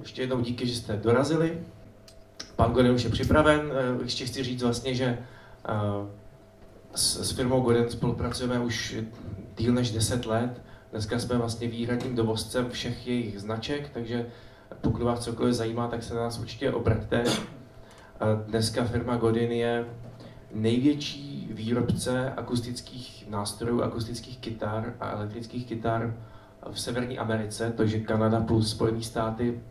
Ještě jednou díky, že jste dorazili. Pan Godin už je připraven. Ještě chci říct vlastně, že s firmou Godin spolupracujeme už díl než 10 let. Dneska jsme vlastně výhradním dovozcem všech jejich značek, takže pokud vás cokoliv zajímá, tak se na nás určitě obraťte. Dneska firma Godin je největší výrobce akustických nástrojů, akustických kytar a elektrických kytar v Severní Americe, takže Kanada plus Spojené státy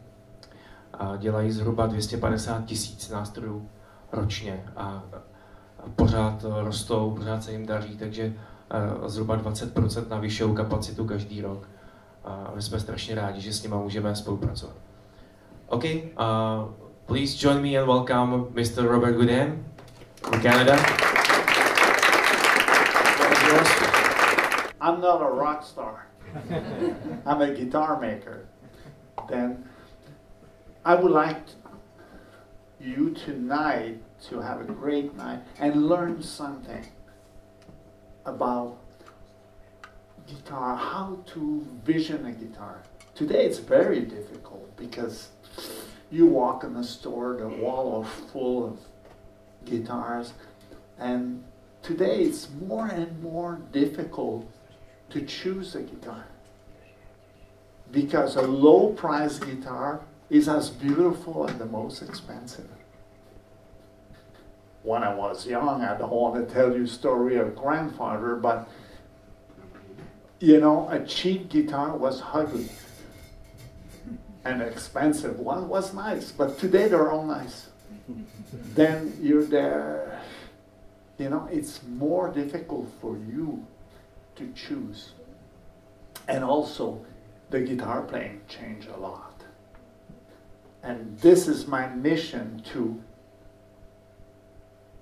dělají zhruba 250 000 nástrojů ročně a pořád rostou, pořád se jim daří, takže zhruba 20% navyšují kapacitu každý rok. A my jsme strašně rádi, že s nimi můžeme spolupracovat. OK, please join me and welcome Mr. Robert Godin from Canada. I'm not a rock star. I'm a guitar maker. Then I would like you tonight to have a great night and learn something about guitar, how to vision a guitar. Today it's very difficult because you walk in the store, the wall is full of guitars, and today it's more and more difficult to choose a guitar because a low price guitar is as beautiful as the most expensive. When I was young, I don't want to tell you a story of grandfather, but you know, a cheap guitar was ugly. An expensive one was nice, but today they're all nice. Then you're there, you know, it's more difficult for you to choose. And also, the guitar playing changed a lot. And this is my mission, to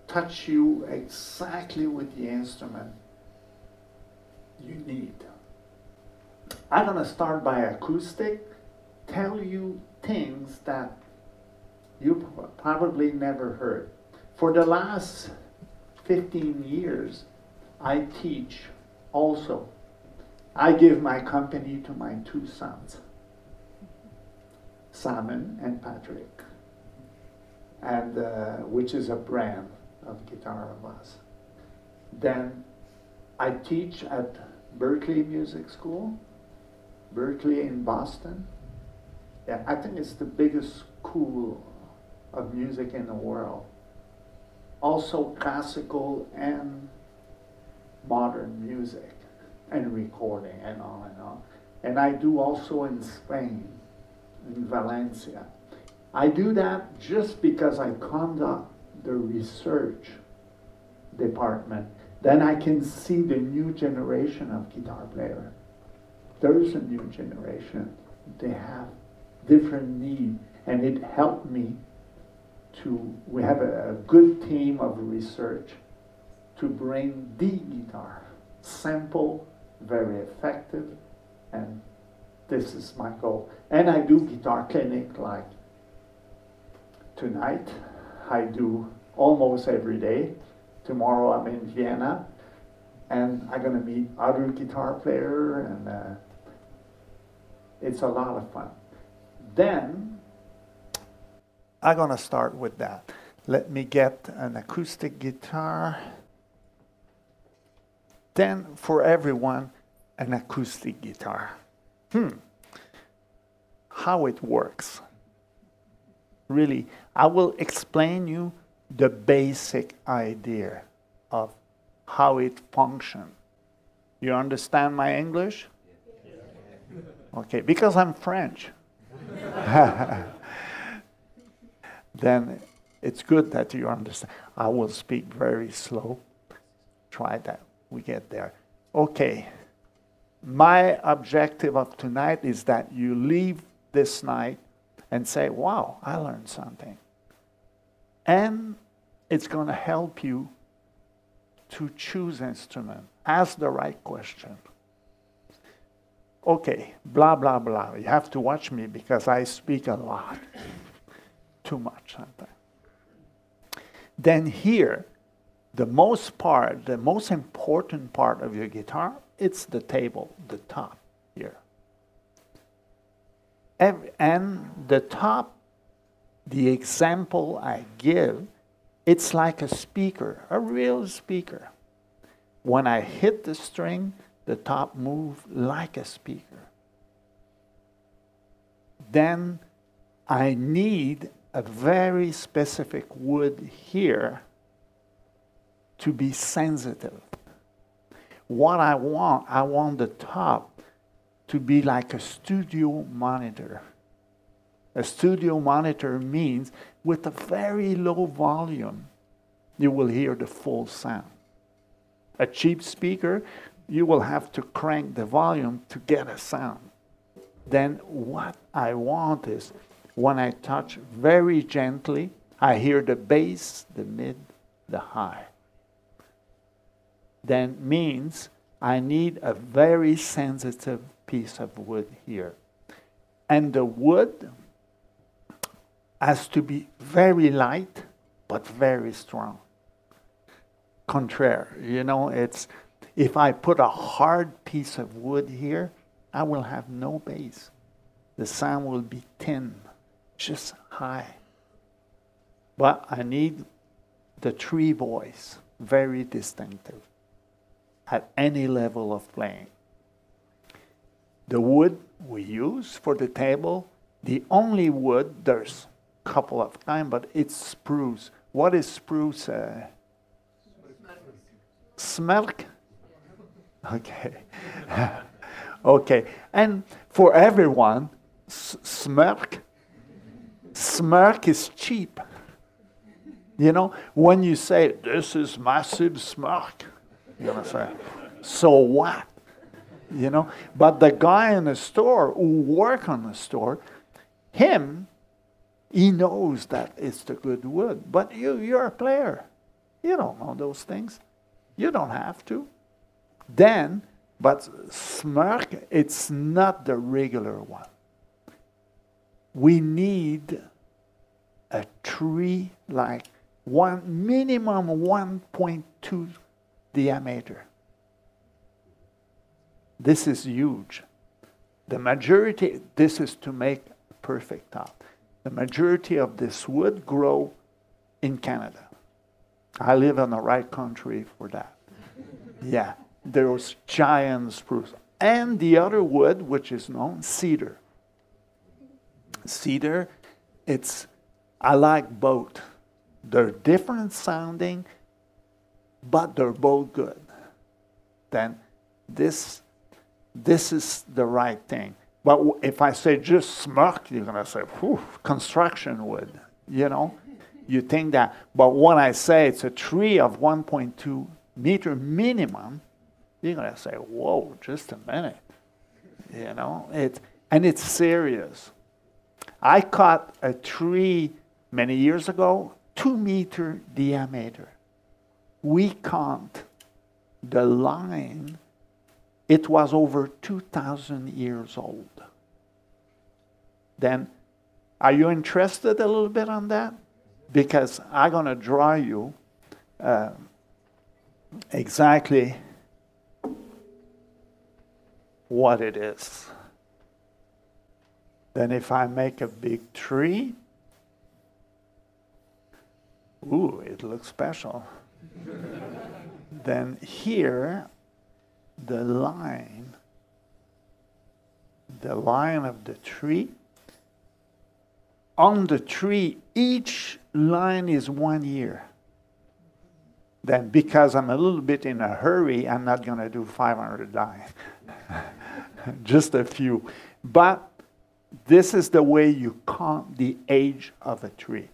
touch you exactly with the instrument you need. I'm going to start by acoustic, tell you things that you probably never heard. For the last 15 years, I teach also. I give my company to my two sons, Simon and Patrick, and which is a brand of guitar of us. Then I teach at Berklee Music School, Berklee in Boston. Yeah, I think it's the biggest school of music in the world. Also classical and modern music and recording and on and on. And I do also in Spain, in Valencia. I do that just because I conduct the research department. Then I can see the new generation of guitar players. There is a new generation. They have different needs, and it helped me to, we have a good team of research to bring the guitar. Simple, very effective, and this is my goal. And I do guitar clinic like tonight. I do almost every day. Tomorrow I'm in Vienna, and I'm going to meet other guitar players, and it's a lot of fun. Then I'm going to start with that. Let me get an acoustic guitar. Then for everyone, an acoustic guitar. How it works. Really, I will explain you the basic idea of how it functions. You understand my English? Okay, because I'm French. Then it's good that you understand. I will speak very slow. Try that. We get there. Okay. My objective of tonight is that you leave this night and say, wow, I learned something. And it's going to help you to choose instrument. Ask the right question. Okay, blah, blah, blah. You have to watch me because I speak a lot. Too much sometimes. Then here, the most important part of your guitar it's the table, the top here. And the top, the example I give, it's like a speaker, a real speaker. When I hit the string, the top moves like a speaker. Then I need a very specific wood here to be sensitive. What I want the top to be like a studio monitor. A studio monitor means with a very low volume, you will hear the full sound. A cheap speaker, you will have to crank the volume to get a sound. Then what I want is, when I touch very gently, I hear the bass, the mid, the high. Then means I need a very sensitive piece of wood here. And the wood has to be very light, but very strong. Contraire, you know, it's, if I put a hard piece of wood here, I will have no bass. The sound will be thin, just high. But I need the tree voice, very distinctive, at any level of playing. The wood we use for the table, the only wood, there's a couple of kinds, but it's spruce. What is spruce? Smrk? Okay. Okay. And for everyone, Smrk is cheap. You know, when you say, this is massive Smrk, you're going to say, so what? You know, but the guy in the store who works on the store, he knows that it's the good wood. But you're a player. You don't know those things. You don't have to. Then, but Smrk, it's not the regular one. We need a tree like minimum 1.2 diameter. This is huge. The majority, this is to make a perfect top. The majority of this wood grow in Canada. I live in the right country for that. Yeah, there's giant spruce. And the other wood, which is known, cedar. Cedar, I like both. They're different sounding, but they're both good. Then this is the right thing. But if I say just Smrk, you're going to say, whew, construction wood, you know? You think that. But when I say it's a tree of 1.2 meter minimum, you're going to say, whoa, just a minute. You know? And it's serious. I cut a tree many years ago, 2 meter diameter. We count the line. It was over 2,000 years old. Then, are you interested a little bit on that? Because I'm going to draw you exactly what it is. Then if I make a big tree, ooh, it looks special. Then here, the line of the tree, on the tree, each line is 1 year. Then because I'm a little bit in a hurry, I'm not going to do 500 lines. Just a few. But this is the way you count the age of a tree.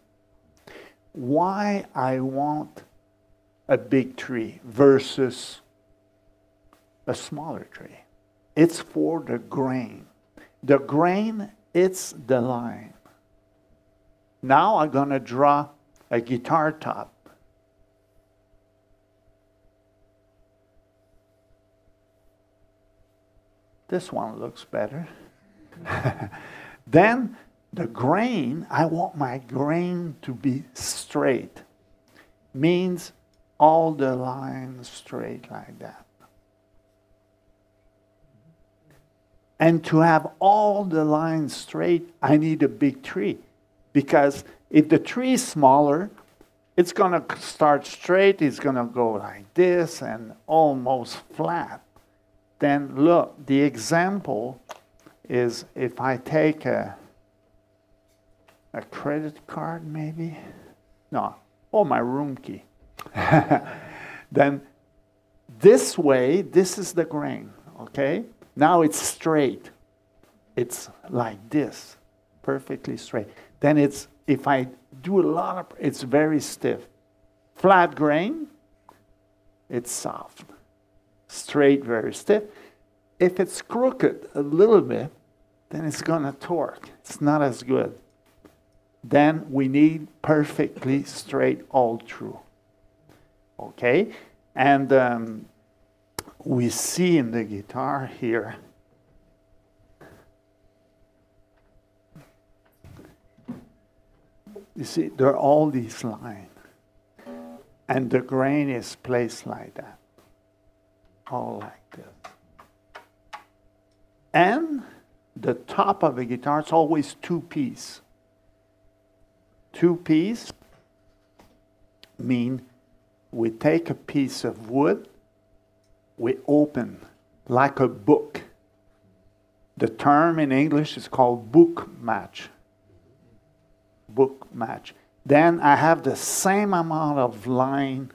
Why I want a big tree versus a smaller tree? It's for the grain. The grain, it's the line. Now I'm going to draw a guitar top. This one looks better. Then the grain, I want my grain to be straight. Means all the lines straight like that. And to have all the lines straight, I need a big tree. Because if the tree is smaller, it's going to start straight, it's going to go like this and almost flat. Then look, the example is if I take a credit card maybe? No, my room key. Then this way, this is the grain, okay? Now it's straight. It's like this, perfectly straight. Then it's, if I do a lot of, it's very stiff. Flat grain, it's soft. Straight, very stiff. If it's crooked a little bit, then it's going to torque. It's not as good. Then we need perfectly straight all through. Okay? And we see in the guitar here, you see, there are all these lines. And the grain is placed like that. All like this. And the top of the guitar is always two-piece. Two-piece mean we take a piece of wood, we open like a book. The term in English is called book match. Book match. Then I have the same amount of line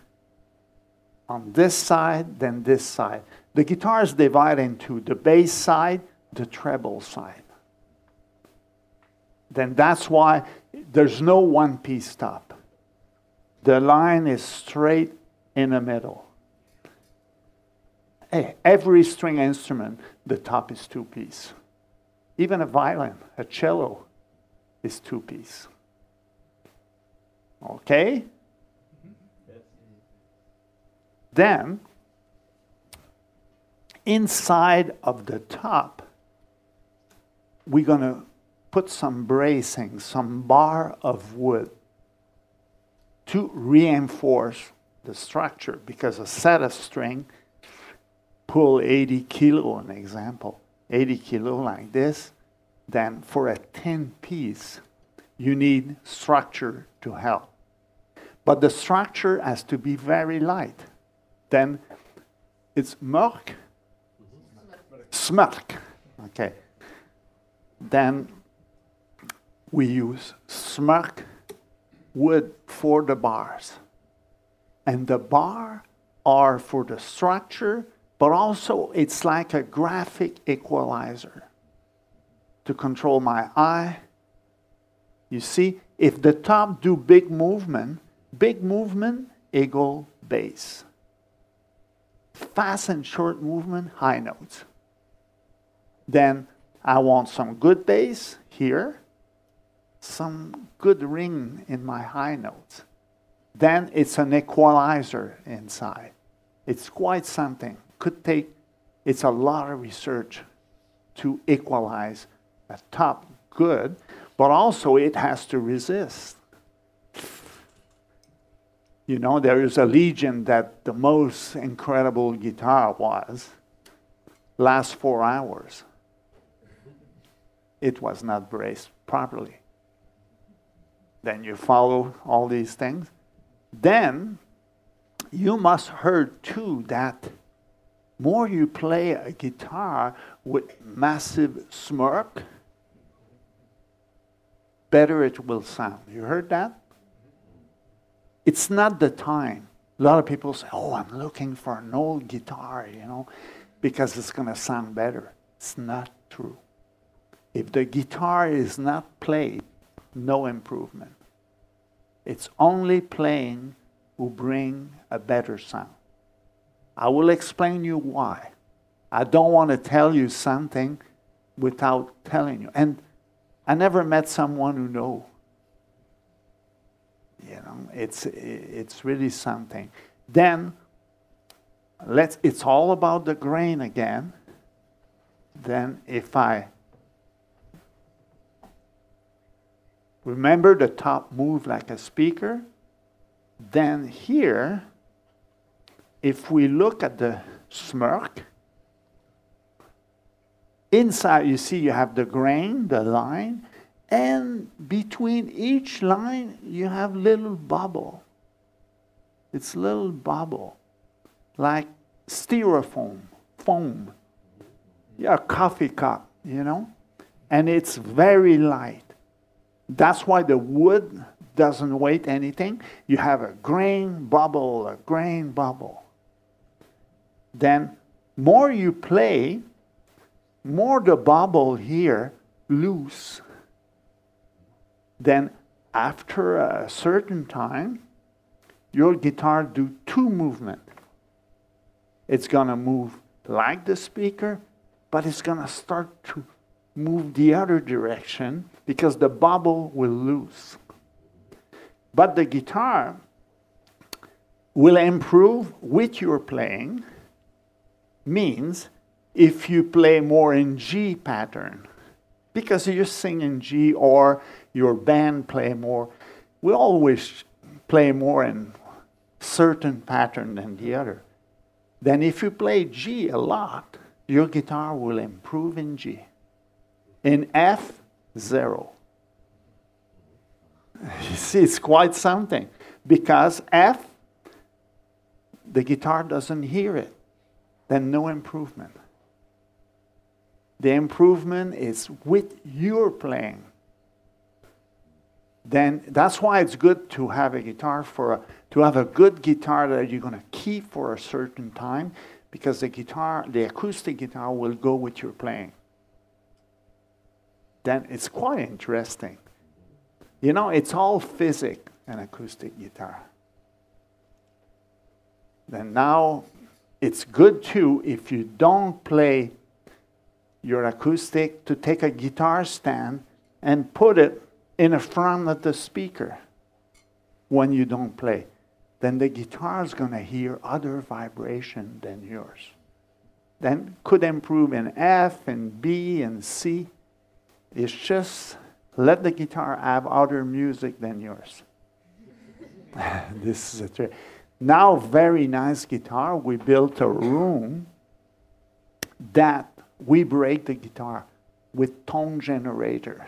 on this side than this side. The guitar is divided into the bass side, the treble side. Then that's why there's no one-piece top. The line is straight in the middle. Hey, every string instrument, the top is two-piece. Even a violin, a cello, is two-piece. Okay? Then, inside of the top, we're going to put some bracing, some bar of wood to reinforce the structure, because a set of string pull 80 kilo, an example, 80 kilo like this, then for a 10 piece, you need structure to help. But the structure has to be very light. Then it's Smrk. Smrk. Okay. Then we use Smrk wood for the bars. And the bar are for the structure, but also it's like a graphic equalizer to control my eye. You see, if the top do big movement equal bass. Fast and short movement, high notes. Then I want some good bass here, some good ring in my high notes. Then it's an equalizer inside. It's quite something. Could take, it's a lot of research to equalize a top good, but also it has to resist. You know, there is a legend that the most incredible guitar lasts 4 hours. It was not braced properly. Then you follow all these things. Then you must heard too that more you play a guitar with massive Smrk, better it will sound. You heard that? It's not the time. A lot of people say, oh, I'm looking for an old guitar, you know, because it's going to sound better. It's not true. If the guitar is not played, no improvement. It's only playing who bring a better sound. I will explain you why. I don't want to tell you something without telling you. And I never met someone who knows. You know, it's really something. Then it's all about the grain again. Then if I remember the top move like a speaker, then here, if we look at the Smrk, inside, you see, you have the grain, the line, and between each line, you have little bubble. It's little bubble, like styrofoam, foam. Yeah, a coffee cup, you know? And it's very light. That's why the wood doesn't weigh anything. You have a grain bubble, a grain bubble. Then more you play, more the bubble here loose. Then after a certain time, your guitar do two movements. It's gonna move like the speaker, but it's gonna start to move the other direction because the bubble will loose. But the guitar will improve with your playing, means if you play more in G pattern, because you sing in G or your band play more, we always play more in certain pattern than the other. Then if you play G a lot, your guitar will improve in G. In F, 0. You see, it's quite something. Because F, the guitar doesn't hear it. Then no improvement. The improvement is with your playing. Then that's why it's good to have a guitar to have a good guitar that you're going to keep for a certain time, because the acoustic guitar will go with your playing. Then it's quite interesting. You know, it's all physics, an acoustic guitar. Then now, it's good too, if you don't play your acoustic, to take a guitar stand and put it in the front of the speaker when you don't play. Then the guitar is going to hear other vibration than yours. Then could improve in F and B and C. It's just let the guitar have other music than yours. This is a trick. Now, very nice guitar. We built a room that we break the guitar with tone generator.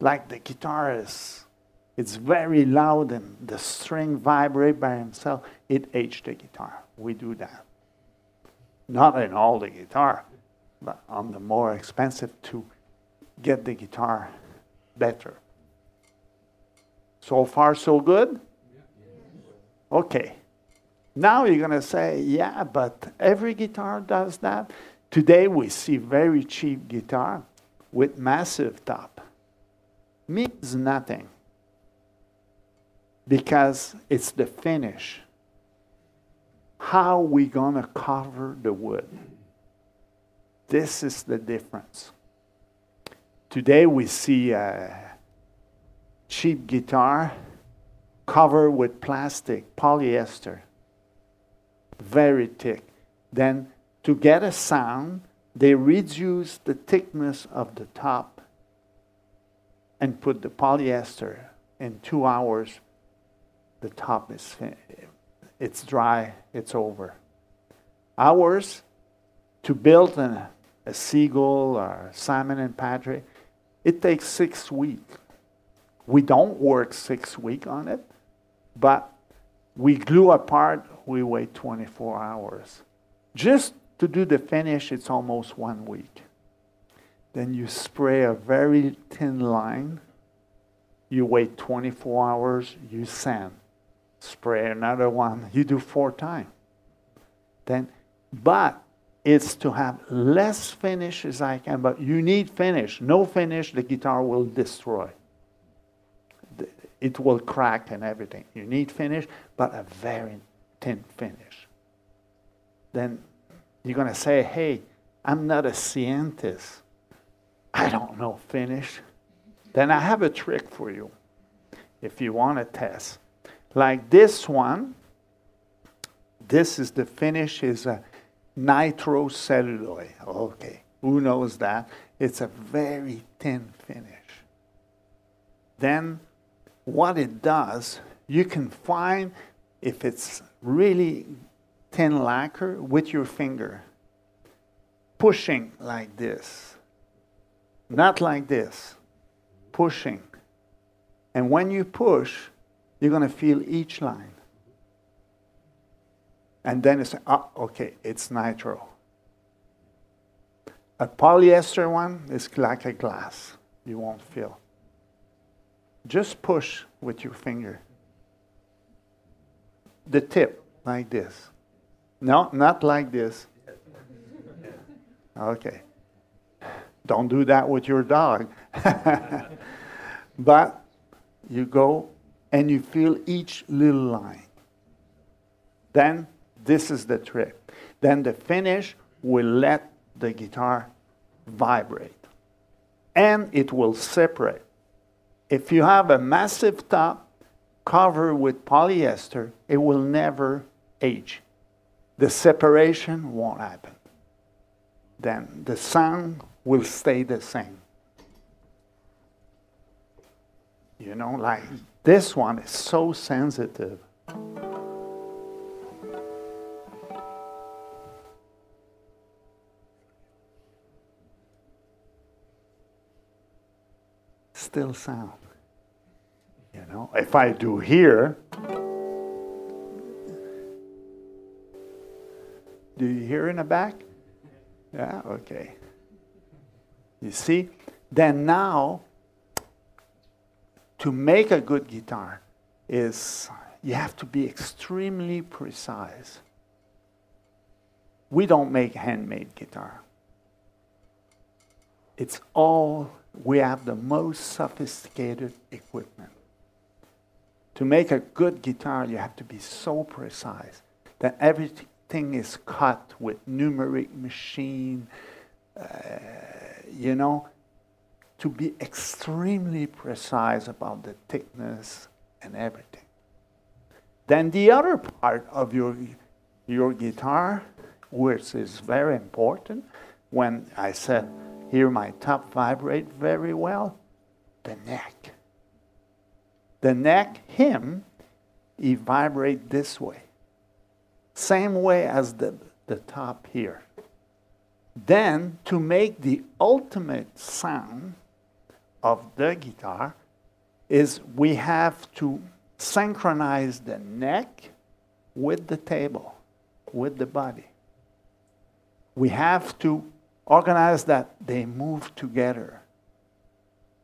Like the guitar it's very loud and the string vibrate by himself. It aged the guitar. We do that. Not in all the guitar, but on the more expensive to get the guitar better. So far, so good? Okay. Now you're going to say, yeah, but every guitar does that. Today we see very cheap guitar with massive top. Means nothing. Because it's the finish. How we going to cover the wood? This is the difference. Today we see a cheap guitar covered with plastic, polyester, very thick. Then to get a sound, they reduce the thickness of the top and put the polyester. In 2 hours, the top is it's dry, it's over. Ours, to build a Seagull or Simon and Patrick, it takes 6 weeks. We don't work 6 weeks on it, but we glue apart, we wait 24 hours. Just to do the finish, it's almost 1 week. Then you spray a very thin line, you wait 24 hours, you sand. Spray another one, you do 4 times. Then, but it's to have less finish as I can, but you need finish. No finish, the guitar will destroy. It will crack and everything. You need finish, but a very thin finish. Then you're going to say, hey, I'm not a scientist. I don't know finish. Then I have a trick for you if you want to test. Like this one, this is the finish, is a nitrocelluloid. Okay, who knows that? It's a very thin finish. Then what it does, you can find if it's really thin lacquer with your finger. pushing like this. Not like this. Pushing. And when you push, you're going to feel each line. And then it's, oh, okay, it's nitro. A polyester one is like a glass. You won't feel. Just push with your finger. The tip, like this. No, not like this. Okay. Don't do that with your dog. But you go and you feel each little line. Then this is the trick. Then the finish will let the guitar vibrate. And it will separate. If you have a massive top covered with polyester, it will never age. The separation won't happen. Then the sound will stay the same. You know, like this one is so sensitive. Still sound. You know, if I do here, do you hear in the back? Yeah, okay. You see? Then now, to make a good guitar is you have to be extremely precise. We don't make handmade guitar. It's all, we have the most sophisticated equipment. To make a good guitar, you have to be so precise that everything is cut with numeric machine, you know, to be extremely precise about the thickness and everything. Then the other part of your guitar, which is very important, when I said, hear my top vibrate very well, the neck. The neck, he vibrates this way. Same way as the top here. Then, to make the ultimate sound of the guitar, is we have to synchronize the neck with the table, with the body. We have to organize that they move together.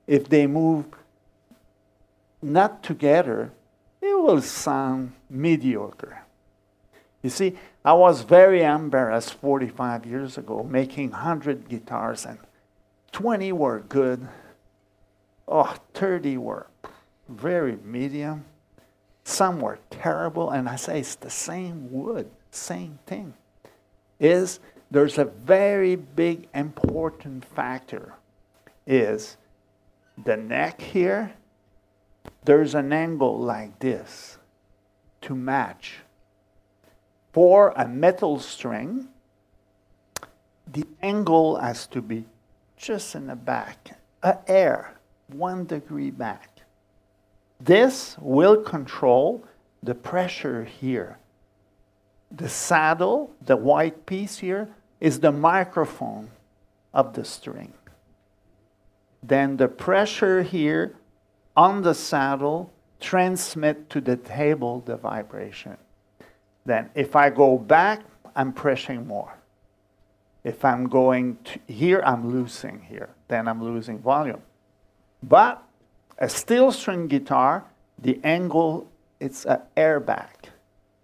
If they move not together, it will sound mediocre. You see, I was very embarrassed 45 years ago making 100 guitars, and 20 were good. Oh, 30 were very medium. Some were terrible, and I say it's the same wood, same thing. There's a very big important factor is the neck here. There's an angle like this to match. For a metal string, the angle has to be just in the back, a hair, 1 degree back. This will control the pressure here. The saddle, the white piece here, is the microphone of the string. Then the pressure here on the saddle transmit to the table the vibration. Then if I go back, I'm pressing more. If I'm going to here, I'm losing here. Then I'm losing volume. But a steel string guitar, the angle, it's an air back.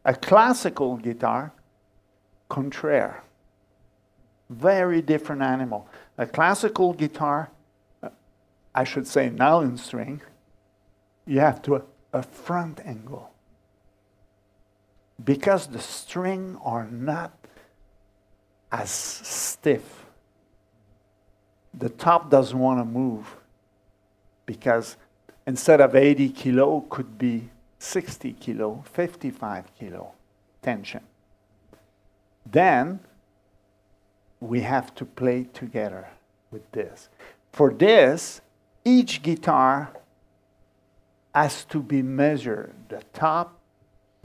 A classical guitar, contraire. Very different animal. A classical guitar, I should say nylon string, you have to a front angle. Because the string are not as stiff. The top doesn't want to move. Because instead of 80 kilo, could be 60 kilo, 55 kilo tension. Then we have to play together with this. For this, each guitar has to be measured, the top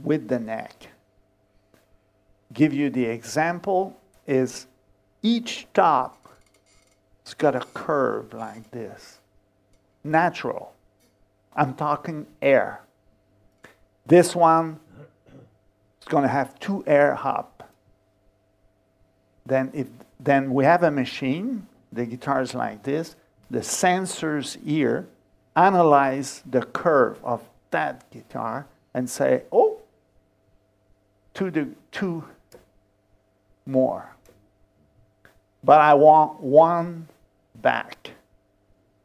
with the neck. Give you the example is each top has got a curve like this. Natural. I'm talking air. This one is going to have 2 air hop. Then we have a machine, the guitar is like this. The sensors here analyze the curve of that guitar and say, oh, 2 more. But I want 1 back.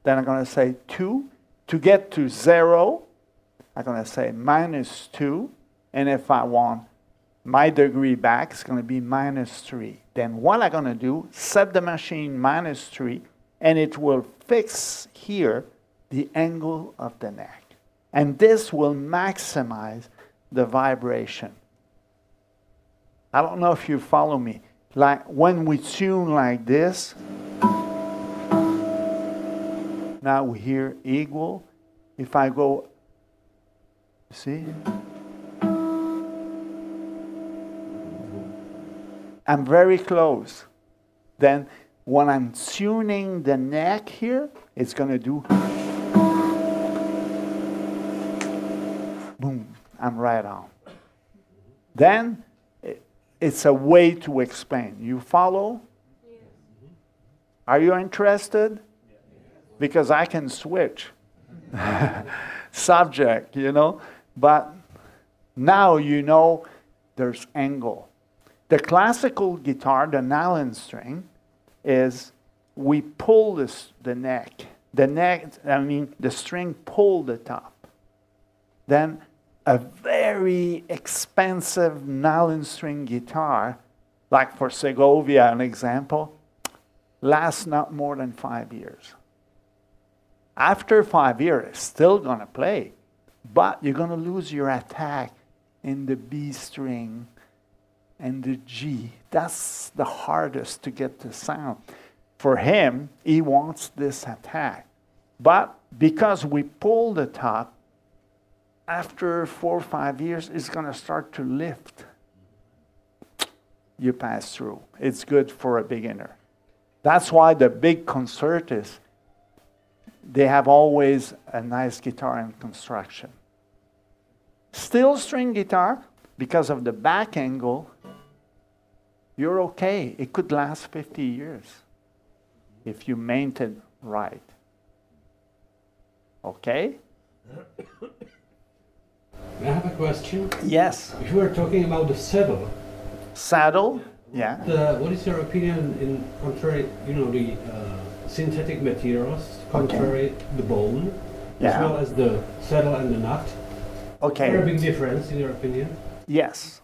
Then I'm going to say 2. To get to 0, I'm going to say -2. And if I want my degree back, it's going to be -3. Then what I'm going to do, set the machine -3, and it will fix here the angle of the neck. And this will maximize the vibration. I don't know if you follow me. Like when we tune like this, now we hear equal. If I go, see? I'm very close. Then when I'm tuning the neck here, it's going to do boom. I'm right on. Then it's a way to explain. You follow? Yes. Are you interested? Yes. Because I can switch subject, you know. But now you know there's angle. The classical guitar, the nylon string, is we pull the neck. The string pull the top. Then a very expensive nylon string guitar, like for Segovia, an example, lasts not more than 5 years. After 5 years, it's still going to play, but you're going to lose your attack in the B string and the G. That's the hardest to get the sound. For him, he wants this attack. But because we pull the top, after 4 or 5 years, it's going to start to lift. You pass through. It's good for a beginner. That's why the big concertists, they have always a nice guitar in construction. Steel string guitar, because of the back angle, you're okay. It could last 50 years if you maintain right. Okay? I have a question. Yes. If you were talking about the saddle. Saddle? Yeah. What is your opinion in contrary, the synthetic materials, contrary the bone, as well as the saddle and the nut? Okay. Is there a big difference in your opinion? Yes.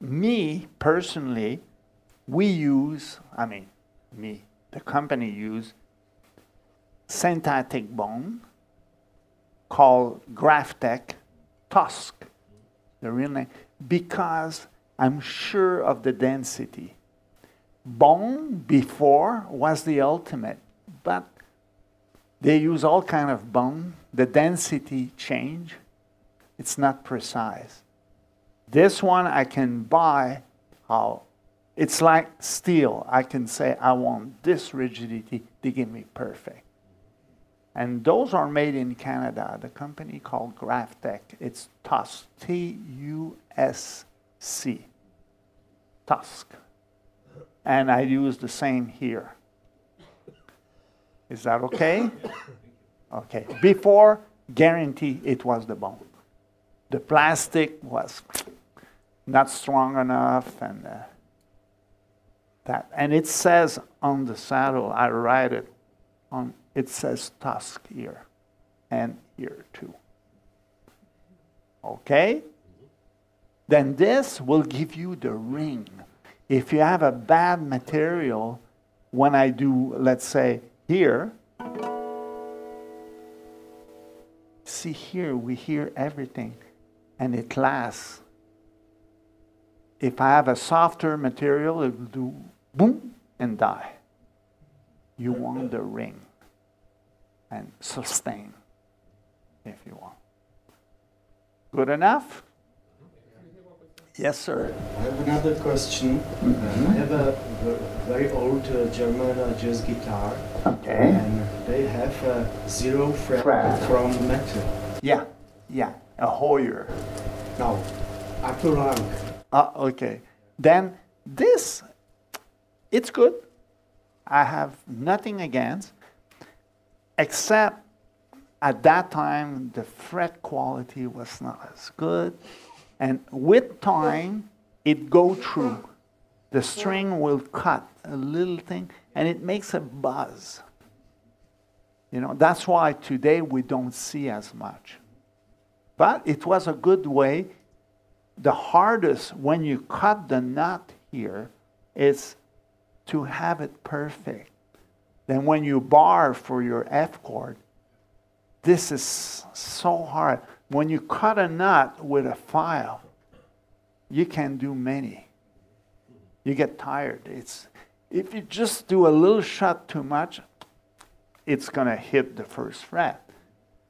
Me, personally, the company use synthetic bone called Graphtec Tusk, the real name, because I'm sure of the density. Bone before was the ultimate, but they use all kind of bone. The density change. It's not precise. This one I can buy. It's like steel. I can say I want this rigidity. They give me perfect. And those are made in Canada. The company called Graphtec. It's Tusk. T-U-S-C. Tusk. And I use the same here. Is that okay? Okay. Before, guarantee it was the bone. The plastic was not strong enough, and that. And it says on the saddle, I write it on. It says Tusk here, and here too. Okay? Then this will give you the ring. If you have a bad material, when I do, let's say, here, see here, we hear everything, and it lasts. If I have a softer material, it will do boom and die. You want the ring and sustain, if you want. Good enough? Yes, sir. I have another question. I have a very old German jazz guitar. Okay. And they have a 0 fret from metal. Yeah, yeah, a Hoyer. No, Akulang. Okay. Then this, it's good. I have nothing against, except at that time the fret quality was not as good. And with time, it go through. The string will cut a little thing, and it makes a buzz. You know, that's why today we don't see as much. But it was a good way. The hardest, when you cut the nut here, is to have it perfect. Then when you bar for your F chord, this is so hard. When you cut a nut with a file, you can do many. You get tired. If you just do a little shot too much, it's going to hit the first fret.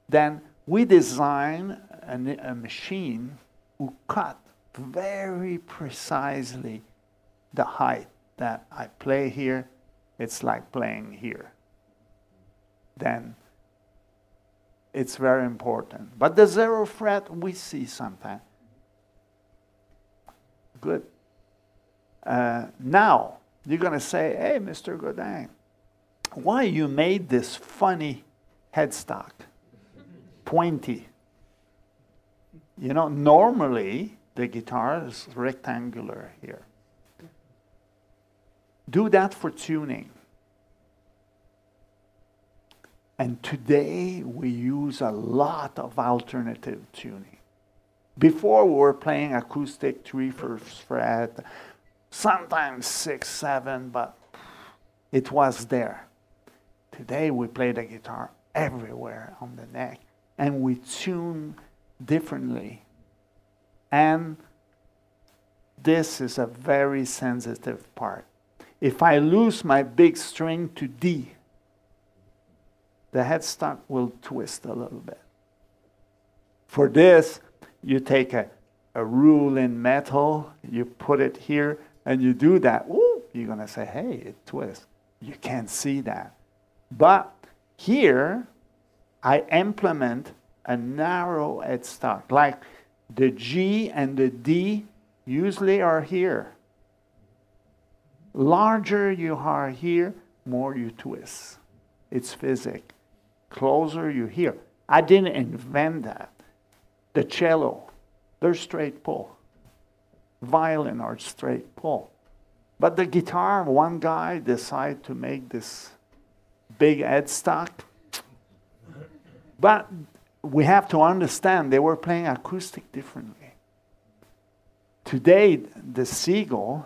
Then we design a machine who cut very precisely the height that I play here. It's like playing here. Then it's very important. But the 0 fret we see sometimes. Good. Now, you're going to say, hey, Mr. Godin, why you made this funny headstock? Pointy. You know, normally the guitar is rectangular here. Do that for tuning. And today we use a lot of alternative tuning. Before we were playing acoustic 3/1 fret, sometimes 6, 7, but it was there. Today we play the guitar everywhere on the neck, and we tune differently. And this is a very sensitive part. If I lose my big string to D, the headstock will twist a little bit. For this, you take a rule in metal, you put it here, and you do that. Ooh, you're going to say, hey, it twists. You can't see that. But here, I implement a narrow headstock. Like the G and the D usually are here. Larger you are here, more you twist. It's physics. Closer you hear. I didn't invent that. The cello, they're straight pull. Violin are straight pull. But the guitar, one guy decided to make this big headstock. But we have to understand they were playing acoustic differently. Today, the Seagull,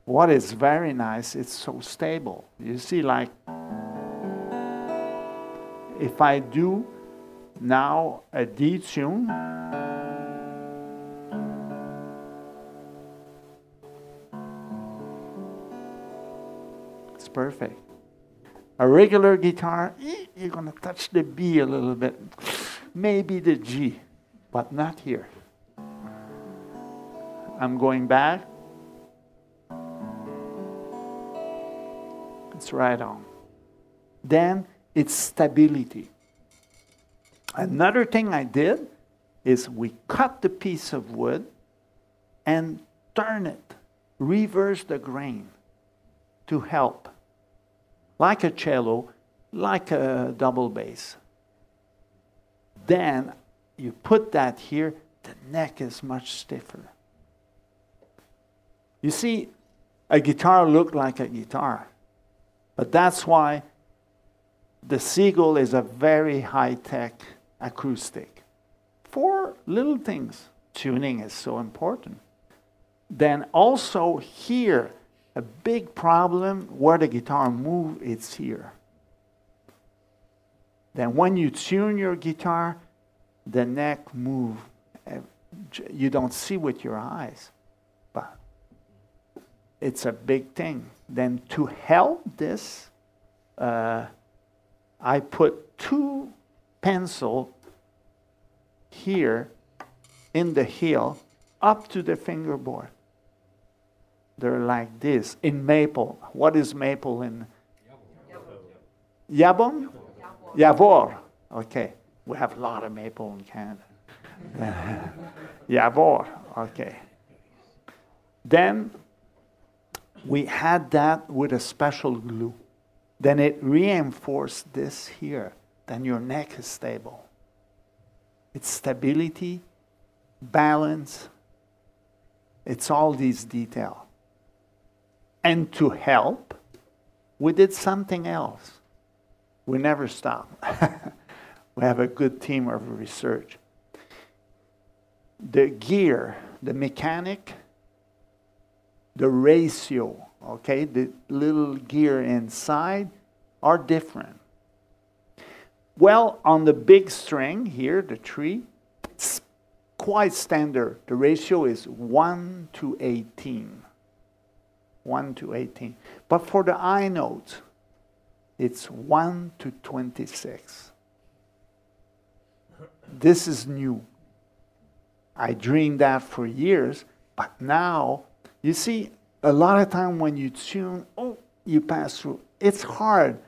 what is very nice, it's so stable. You see, like, if I do now a D tune, it's perfect. A regular guitar, you're going to touch the B a little bit, maybe the G, but not here. I'm going back. It's right on. Then it's stability. Another thing I did is we cut the piece of wood and turn it, reverse the grain to help. Like a cello, like a double bass. Then you put that here, the neck is much stiffer. You see, a guitar looks like a guitar, but that's why the Seagull is a very high-tech acoustic. For little things, tuning is so important. Then also here, a big problem where the guitar moves, it's here. Then when you tune your guitar, the neck moves. You don't see with your eyes, but it's a big thing. Then to help this, I put 2 pencils here in the heel up to the fingerboard. They're like this. In maple, what is maple in? Yabon? Yavor. Okay. We have a lot of maple in Canada. Yavor. Okay. Then we had that with a special glue. Then it reinforced this here. Then your neck is stable. It's stability, balance. It's all these details. And to help, we did something else. We never stop. We have a good team of research. The gear, the mechanic, the ratio, okay, the little gear inside are different. Well, on the big string here, the tree, it's quite standard. The ratio is 1 to 18. 1 to 18. But for the high notes, it's 1 to 26. This is new. I dreamed that for years, but now, you see, a lot of time when you tune, you pass through. It's hard.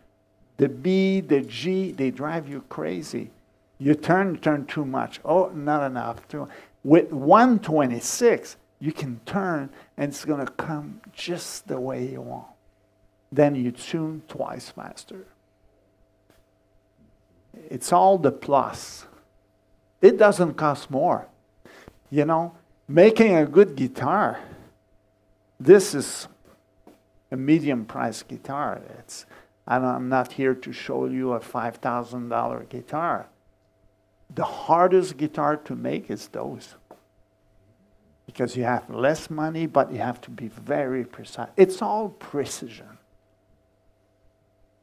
The B, the G, they drive you crazy. You turn too much. Oh, not enough. With 126, you can turn, and it's going to come just the way you want. Then you tune twice faster. It's all the plus. It doesn't cost more. You know, making a good guitar, this is a medium-priced guitar. I'm not here to show you a $5,000 guitar. The hardest guitar to make is those. Because you have less money, but you have to be very precise. It's all precision.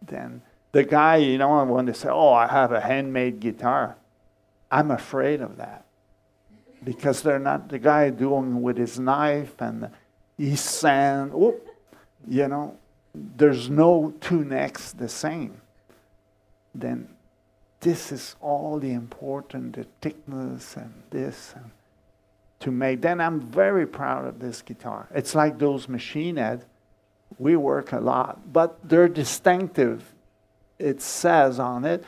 Then the guy, you know, when they say, oh, I have a handmade guitar, I'm afraid of that. Because they're not the guy doing with his knife and he's saying, oh, you know, there's no two necks the same. Then this is all the important, the thickness and this. And to make, then I'm very proud of this guitar. It's like those machine heads. We work a lot, but they're distinctive. It says on it.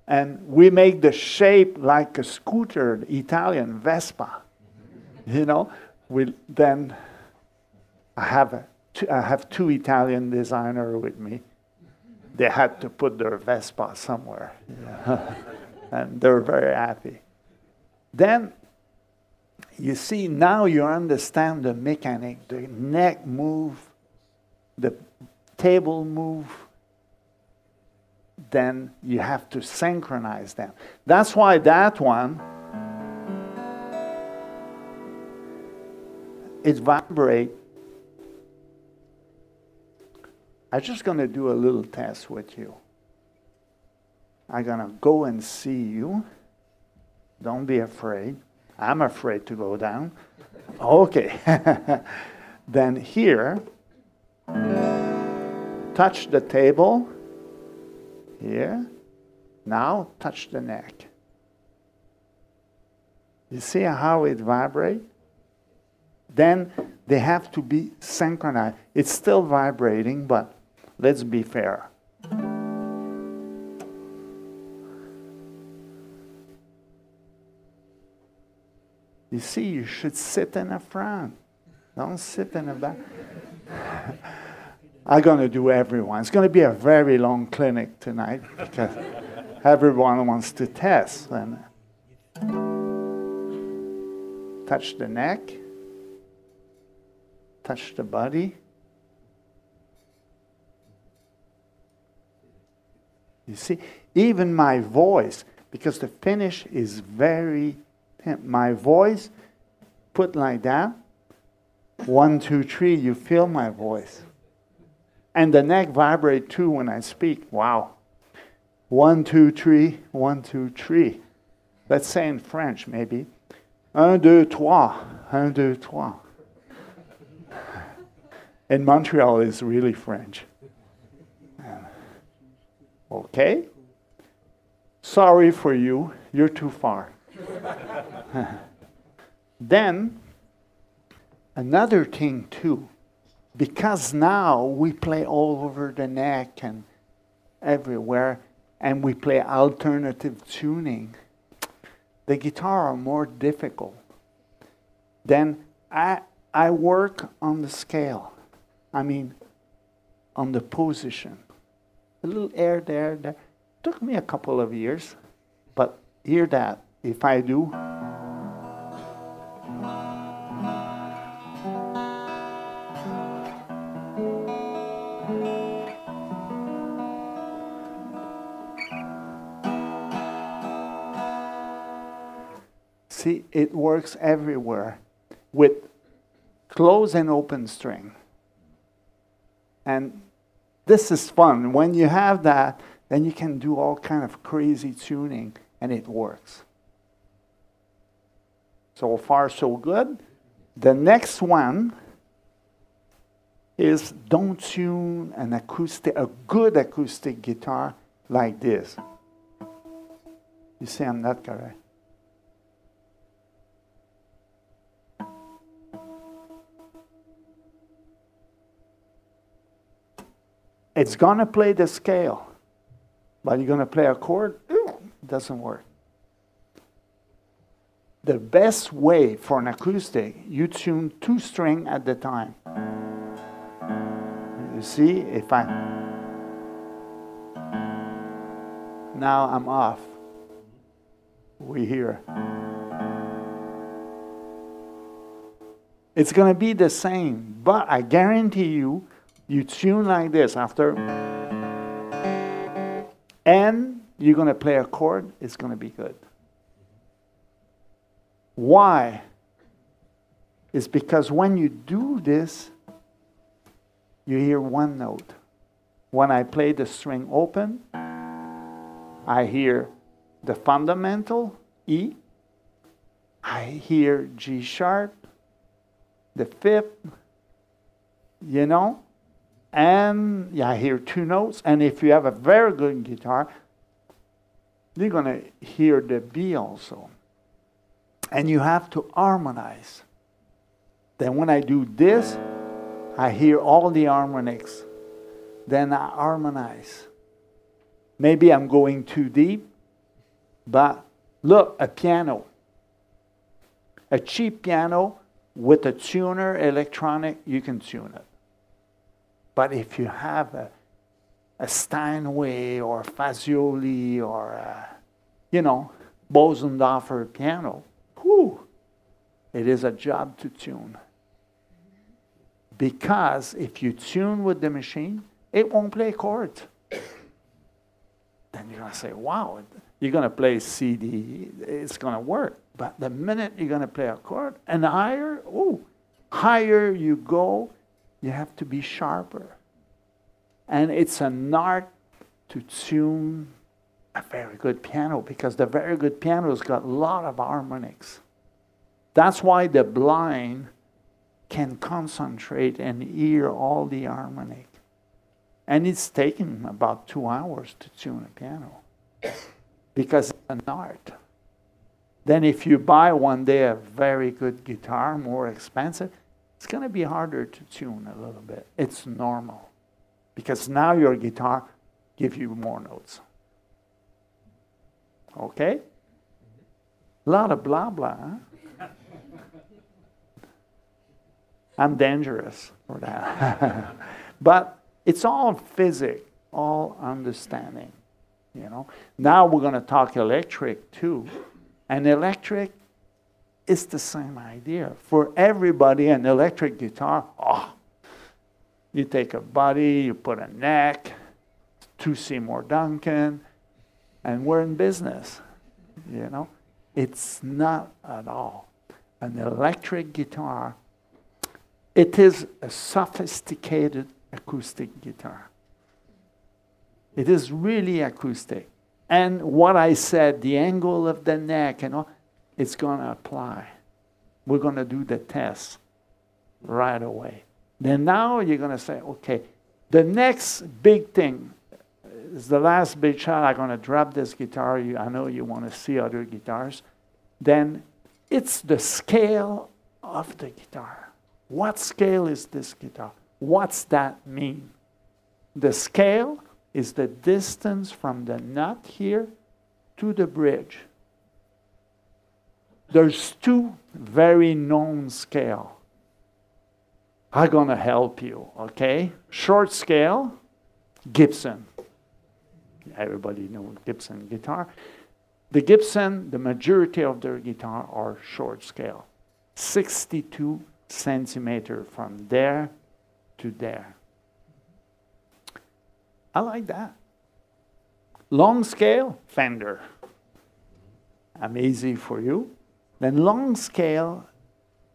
And we make the shape like a scooter, the Italian Vespa. You know, then I have two Italian designers with me. They had to put their Vespa somewhere. Yeah. And they're very happy. Then, you see, now you understand the mechanic. The neck move, the table move. Then you have to synchronize them. That's why that one, it vibrates. I'm just going to do a little test with you. I'm going to go and see you. Don't be afraid. I'm afraid to go down. Okay. Then here, touch the table. Here. Now touch the neck. You see how it vibrates? Then they have to be synchronized. It's still vibrating, but let's be fair. You see, you should sit in the front. Don't sit in the back. I'm going to do everyone. It's going to be a very long clinic tonight because everyone wants to test. And touch the neck. Touch the body. You see, even my voice, because the finish is very, my voice put like that, 1, 2, 3, you feel my voice. And the neck vibrates too when I speak. Wow. 1, 2, 3, 1, 2, 3. Let's say in French, maybe. 1, 2, 3. 1, 2, 3. In Montreal, it's really French. Okay? Sorry for you. You're too far. Then, another thing too, because now we play all over the neck and everywhere, and we play alternative tuning, the guitar are more difficult. Then I work on the scale. I mean, on the position. A little air there, there. Took me a couple of years, but hear that. If I do, see, it works everywhere with closed and open string. And this is fun. When you have that, then you can do all kind of crazy tuning, and it works. So far, so good. The next one is don't tune an acoustic, a good acoustic guitar like this. You see, I'm not correct. It's going to play the scale, but you're going to play a chord, it doesn't work. The best way for an acoustic, you tune 2 strings at the time. You see, if I... Now I'm off. We hear. It's going to be the same, but I guarantee you, you tune like this after, and you're going to play a chord, it's going to be good. Why? It's because when you do this, you hear one note. When I play the string open, I hear the fundamental, E. I hear G sharp, the 5th, you know, and I hear 2 notes. And if you have a very good guitar, you're going to hear the B also. And you have to harmonize. Then when I do this, I hear all the harmonics. Then I harmonize. Maybe I'm going too deep, but look, a piano. A cheap piano with a tuner, electronic, you can tune it. But if you have a Steinway or Fazioli or a, you know, Bosendorfer piano, whew, it is a job to tune. Because if you tune with the machine, it won't play chords. Then you're going to say, wow, you're going to play CD, it's going to work. But the minute you're going to play a chord, and higher, ooh, higher you go, you have to be sharper. And it's an art to tune a very good piano, because the very good piano's got a lot of harmonics. That's why the blind can concentrate and hear all the harmonic. And it's taken about 2 hours to tune a piano, because it's an art. Then if you buy one day a very good guitar, more expensive, it's going to be harder to tune a little bit. It's normal. Because now your guitar gives you more notes. Okay? A lot of blah blah, huh? I'm dangerous for that. But it's all physics, all understanding, you know. Now we're going to talk electric too. And electric is the same idea. For everybody, an electric guitar, oh, you take a body, you put a neck, 2 Seymour Duncan, and we're in business, you know. It's not at all. An electric guitar, it is a sophisticated acoustic guitar. It is really acoustic. And what I said, the angle of the neck and all, it's going to apply. We're going to do the test right away. Then now you're going to say, okay, the next big thing is the last big shot. I'm going to drop this guitar. I know you want to see other guitars. Then it's the scale of the guitar. What scale is this guitar? What's that mean? The scale is the distance from the nut here to the bridge. There's two very known scales. I'm going to help you, okay? Short scale, Gibson. Everybody knows Gibson guitar. The Gibson, the majority of their guitar are short scale. 62 centimeters from there to there. I like that. Long scale, Fender. I'm easy for you. Then long scale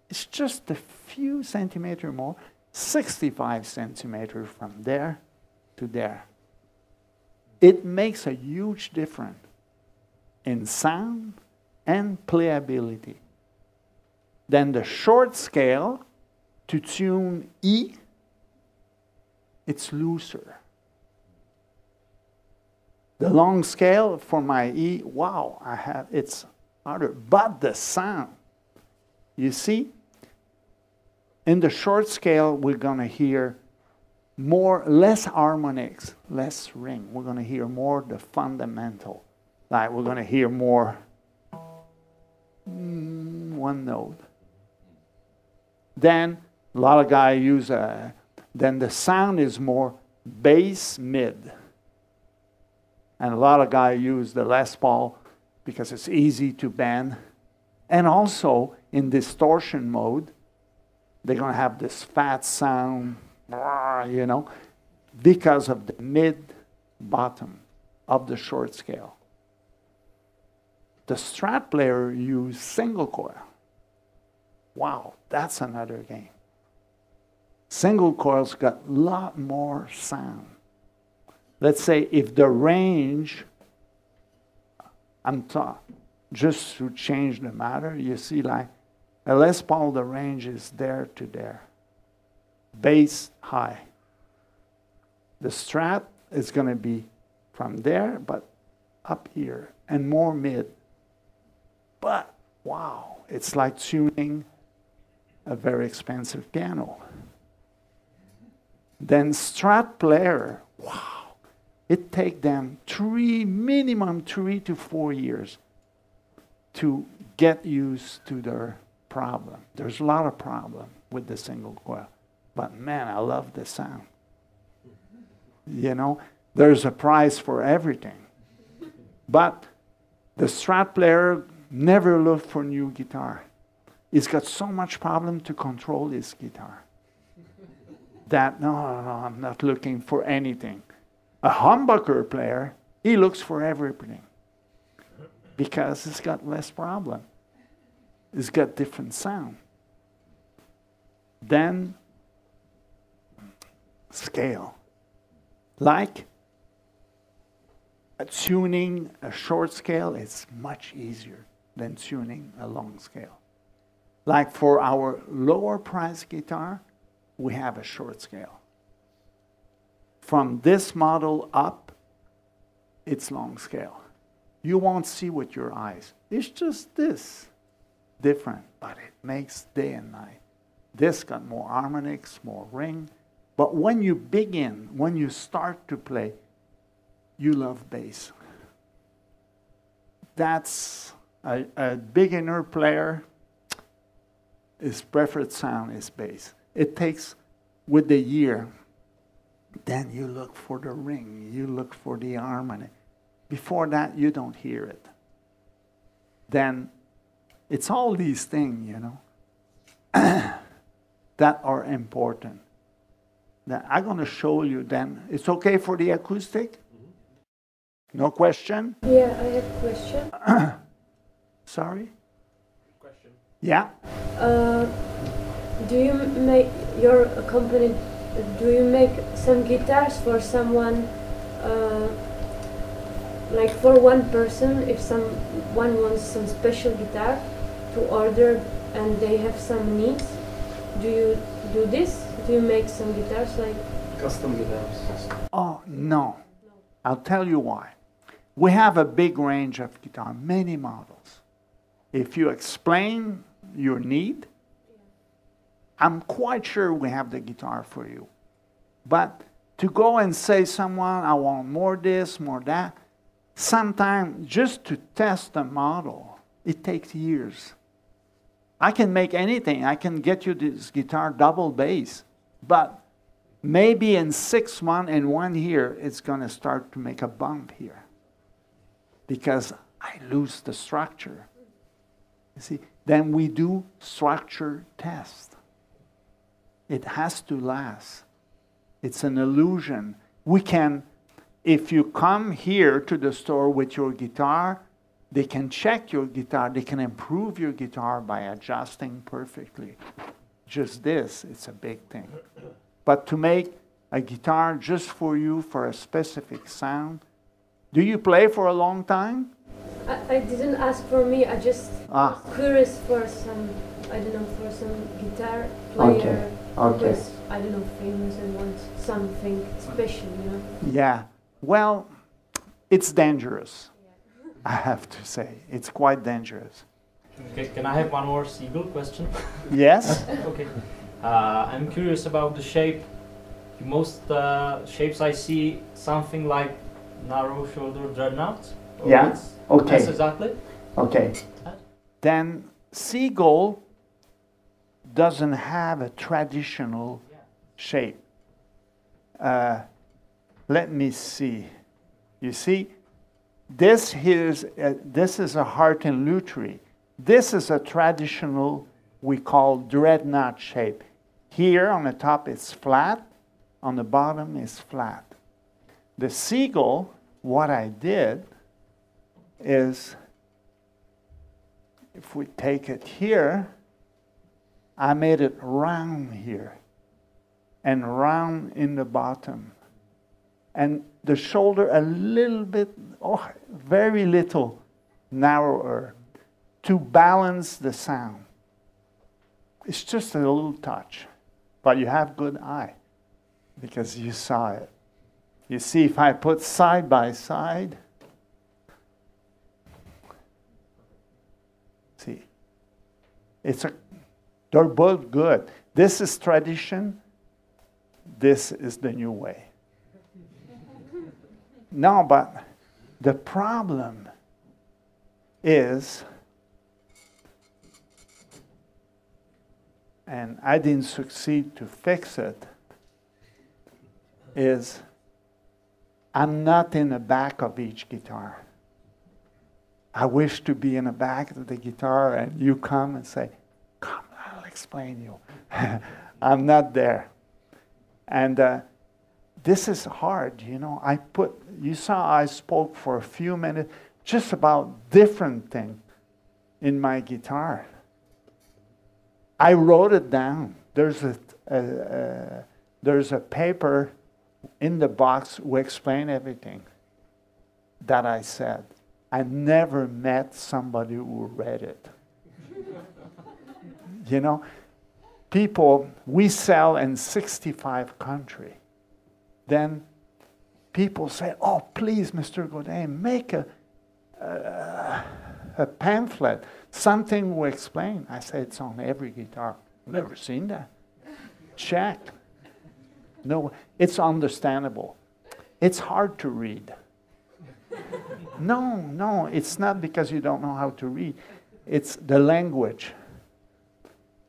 is just a few centimeters more, 65 centimeters from there to there. It makes a huge difference in sound and playability. Then the short scale, to tune E, it's looser. The long scale for my E, wow, it's harder. But the sound, you see, in the short scale, we're going to hear less harmonics, less ring. We're going to hear more the fundamental. Like we're going to hear more one note. Then a lot of guys use then the sound is more bass mid. And a lot of guys use the Les Paul because it's easy to bend. And also in distortion mode, they're going to have this fat sound, you know, because of the mid-bottom of the short scale. The Strat player use single coil. Wow, that's another game. Single coils got a lot more sound. Let's say if the range, just to change the matter, you see like a Les Paul, the range is there to there. Bass high. The Strat is going to be from there, but up here, and more mid. But, wow, it's like tuning a very expensive piano. Then Strat player, wow, it takes them minimum 3 to 4 years to get used to their problem. There's a lot of problem with the single coil. But man, I love the sound. You know, there's a price for everything. But the Strat player never looked for new guitar. He's got so much problem to control his guitar that, no, I'm not looking for anything. A humbucker player, he looks for everything because he's got less problem. He's got different sound. Then scale. Like tuning a short scale is much easier than tuning a long scale. Like for our lower price guitar, we have a short scale. From this model up, it's long scale. You won't see with your eyes. It's just this different, but it makes day and night. This got more harmonics, more ring. But when you begin, when you start to play, you love bass. That's a beginner player, his preferred sound is bass. It takes, with the year, then you look for the ring, you look for the harmony. Before that, you don't hear it. Then it's all these things, you know, that are important. Now, I'm going to show you then. It's okay for the acoustic? No question? Yeah, I have a question. Sorry? Question. Yeah? Do you make your company, do you make some guitars for someone, like for one person, if someone wants some special guitar to order and they have some needs, do you do this? Do you make some guitars like custom guitars? Oh, no. I'll tell you why. We have a big range of guitar, many models. If you explain your need, I'm quite sure we have the guitar for you. But to go and say someone, I want more this, more that, sometimes just to test the model, it takes years. I can make anything. I can get you this guitar double bass. But maybe in 6 months and 1 year, it's going to start to make a bump here. Because I lose the structure. You see, then we do structure test. It has to last. It's an illusion. We can, if you come here to the store with your guitar, they can check your guitar. They can improve your guitar by adjusting perfectly. Just this, it's a big thing. But to make a guitar just for you, for a specific sound, do you play for a long time? I didn't ask for me. I just was curious for some, I don't know, for some guitar player who is, I don't know, famous and wants something special, you know? Yeah. Well, it's dangerous. I have to say, it's quite dangerous. Okay, can I have one more Seagull question? Yes. Okay. I'm curious about the shape. Most shapes I see something like narrow shoulder dreadnought. Yeah. Okay. Yes, exactly. Okay. Then Seagull doesn't have a traditional shape. Let me see. You see, this is a heart and lutery. This is a traditional, we call dreadnought shape. Here on the top it's flat, on the bottom is flat. The Seagull, what I did is, if we take it here, I made it round here and round in the bottom. And the shoulder a little bit, very little narrower to balance the sound. It's just a little touch, but you have good eye because you saw it. You see, if I put side by side, see, they're both good. This is tradition. This is the new way. No, but the problem is, and I didn't succeed to fix it, is I'm not in the back of each guitar. I wish to be in the back of the guitar and you come and say, come, I'll explain you. I'm not there. And this is hard, you know. You saw I spoke for a few minutes just about different things in my guitar. I wrote it down. There's a paper in the box who explain everything that I said. I never met somebody who read it. You know, people, we sell in 65 countries. Then people say, oh, please, Mr. Godin, make a pamphlet, something will explain. I say, it's on every guitar. Never seen that. Check. No, it's understandable. It's hard to read. No, it's not because you don't know how to read. It's the language.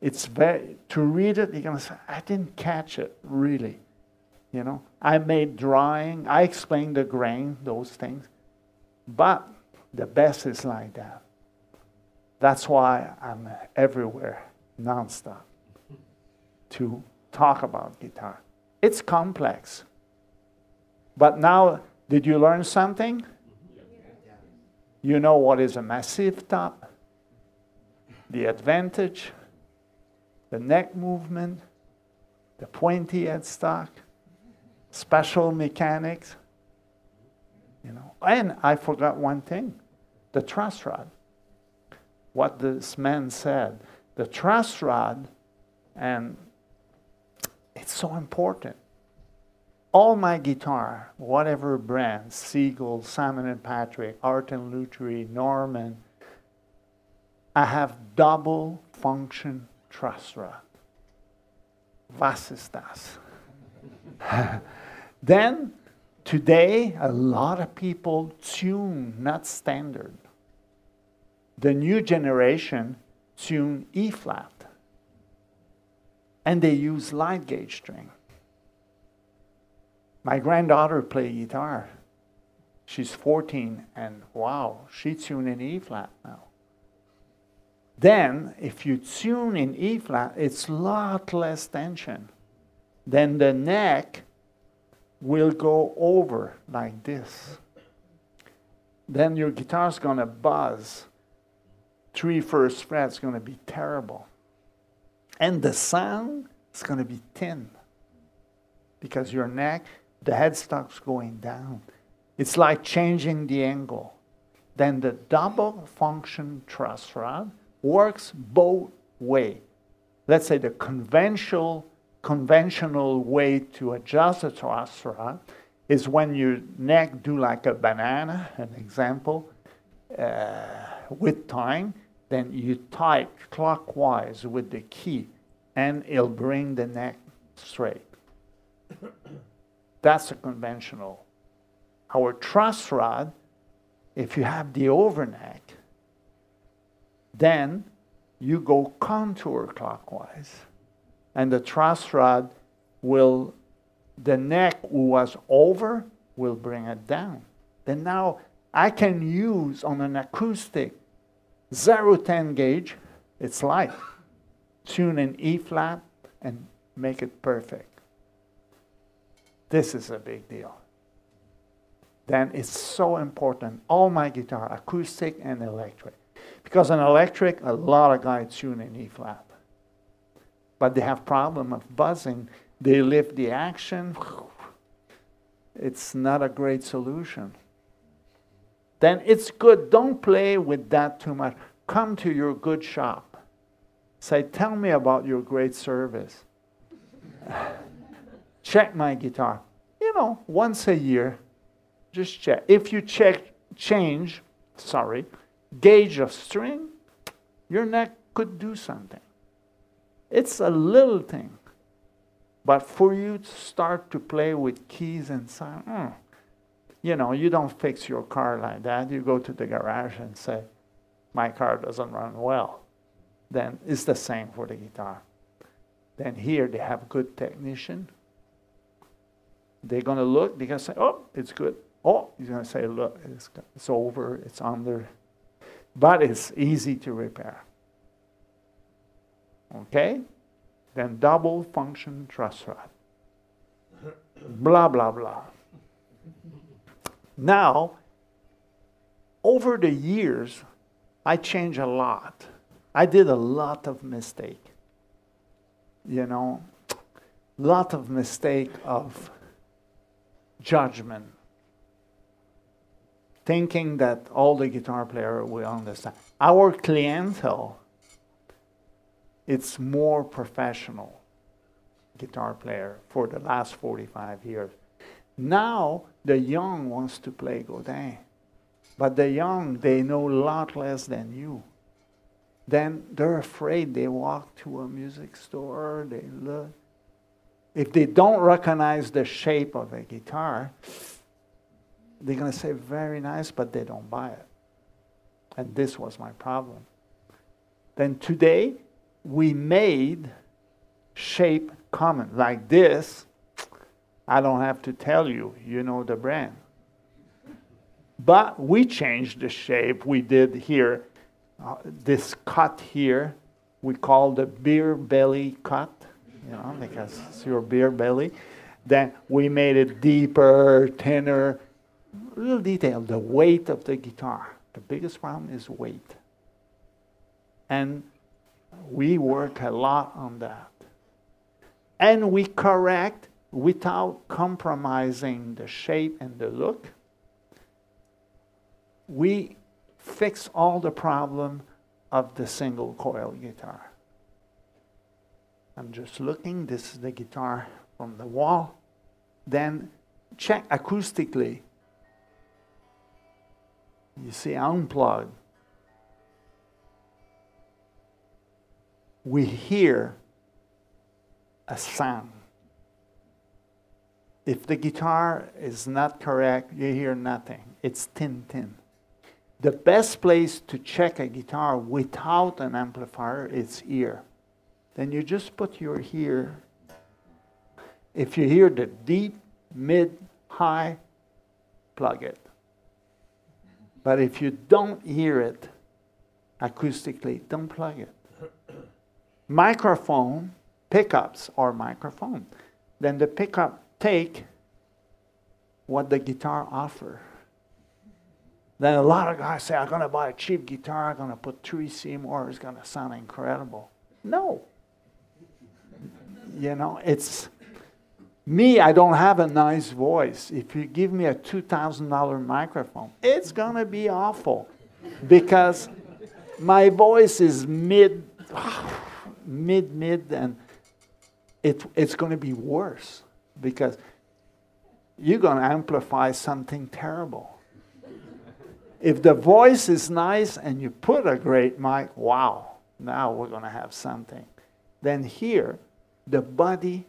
It's to read it, you're going to say, I didn't catch it, really. You know, I made drawing, I explained the grain, those things. But the best is like that. That's why I'm everywhere, nonstop, to talk about guitar. It's complex. But now, did you learn something? You know what is a massive top, the advantage, the neck movement, the pointy headstock, special mechanics, you know. And I forgot one thing, the truss rod. What this man said, the truss rod, and it's so important. All my guitar, whatever brand, Seagull, Simon & Patrick, Art & Luthery, Norman, I have double function truss rod. Was ist das? Then, today, a lot of people tune not standard. The new generation tune E flat. And they use light gauge string. My granddaughter plays guitar. She's 14, and wow, she tuned in E flat now. Then, if you tune in E flat, it's a lot less tension. Then the neck will go over like this. Then your guitar's gonna buzz. 3 first frets gonna be terrible. And the sound is gonna be thin. Because your neck, the headstock's going down. It's like changing the angle. Then the double function truss rod works both ways. Let's say the conventional way to adjust the truss rod is when your neck do like a banana, an example, with time, then you type clockwise with the key and it'll bring the neck straight. That's a conventional. Our truss rod, if you have the overneck, then you go contour clockwise. And the truss rod will, the neck who was over will bring it down. Then now I can use on an acoustic 0-10 gauge, it's light. Tune in E flat and make it perfect. This is a big deal. Then it's so important. All my guitar, acoustic and electric. Because on electric, a lot of guys tune in E flat. But they have problem of buzzing. They lift the action. It's not a great solution. Then it's good. Don't play with that too much. Come to your good shop. Say, tell me about your great service. Check my guitar. You know, once a year, just check. If you change gauge of string, your neck could do something. It's a little thing. But for you to start to play with keys and sound, you know, you don't fix your car like that. You go to the garage and say, my car doesn't run well. Then it's the same for the guitar. Then here they have good technician. They're going to look, they're going to say, oh, it's good. Oh, he's going to say, look, it's over, it's under. But it's easy to repair. Okay? Then double function truss rod. Blah, blah, blah. Now, over the years, I changed a lot. I did a lot of mistake. You know, lot of mistake of judgment. Thinking that all the guitar players will understand. Our clientele, it's more professional guitar player for the last 45 years. Now, the young wants to play Godin. But the young, they know a lot less than you. Then they're afraid. They walk to a music store, they look. If they don't recognize the shape of a guitar, they're going to say, very nice, but they don't buy it. And this was my problem. Then today, we made shape common. Like this, I don't have to tell you, you know the brand. But we changed the shape. We did here, this cut here, we call the beer belly cut, you know, because it's your beer belly. Then we made it deeper, thinner, little detail, the weight of the guitar. The biggest problem is weight. And we work a lot on that. And we correct without compromising the shape and the look. We fix all the problem of the single coil guitar. I'm just looking, this is the guitar from the wall. Then check acoustically. You see, unplugged. We hear a sound. If the guitar is not correct, you hear nothing. It's tin. The best place to check a guitar without an amplifier is ear. Then you just put your ear. If you hear the deep, mid, high, plug it. But if you don't hear it acoustically, don't plug it. Microphone, pickups are microphone. Then the pickup take what the guitar offer. Then a lot of guys say, I'm going to buy a cheap guitar, I'm going to put 3 Seymour, it's going to sound incredible. No. You know, it's me, I don't have a nice voice. If you give me a $2,000 microphone, it's going to be awful because my voice is mid, and it's going to be worse because you're going to amplify something terrible. If the voice is nice and you put a great mic, wow, now we're going to have something. Then here, the body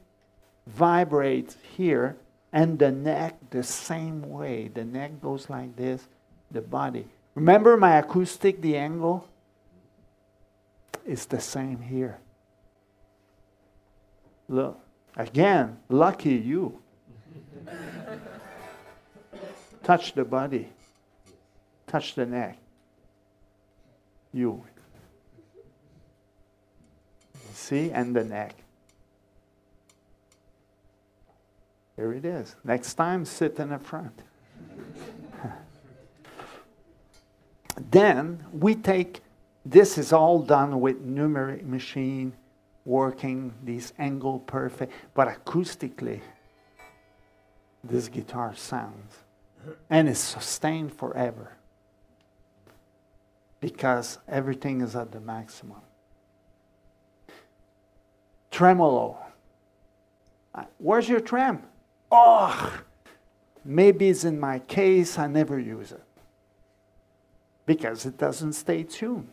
vibrates here, and the neck the same way. The neck goes like this, the body. Remember my acoustic, the angle? It's the same here. Look, again, lucky you. Touch the body. Touch the neck. You. See? And the neck. Here it is. Next time, sit in the front. Then we take, this is all done with numeric machine, working these angle perfect, but acoustically, this guitar sounds. And it's sustained forever. Because everything is at the maximum. Tremolo. Where's your trem? Oh, maybe it's in my case, I never use it. Because it doesn't stay tuned.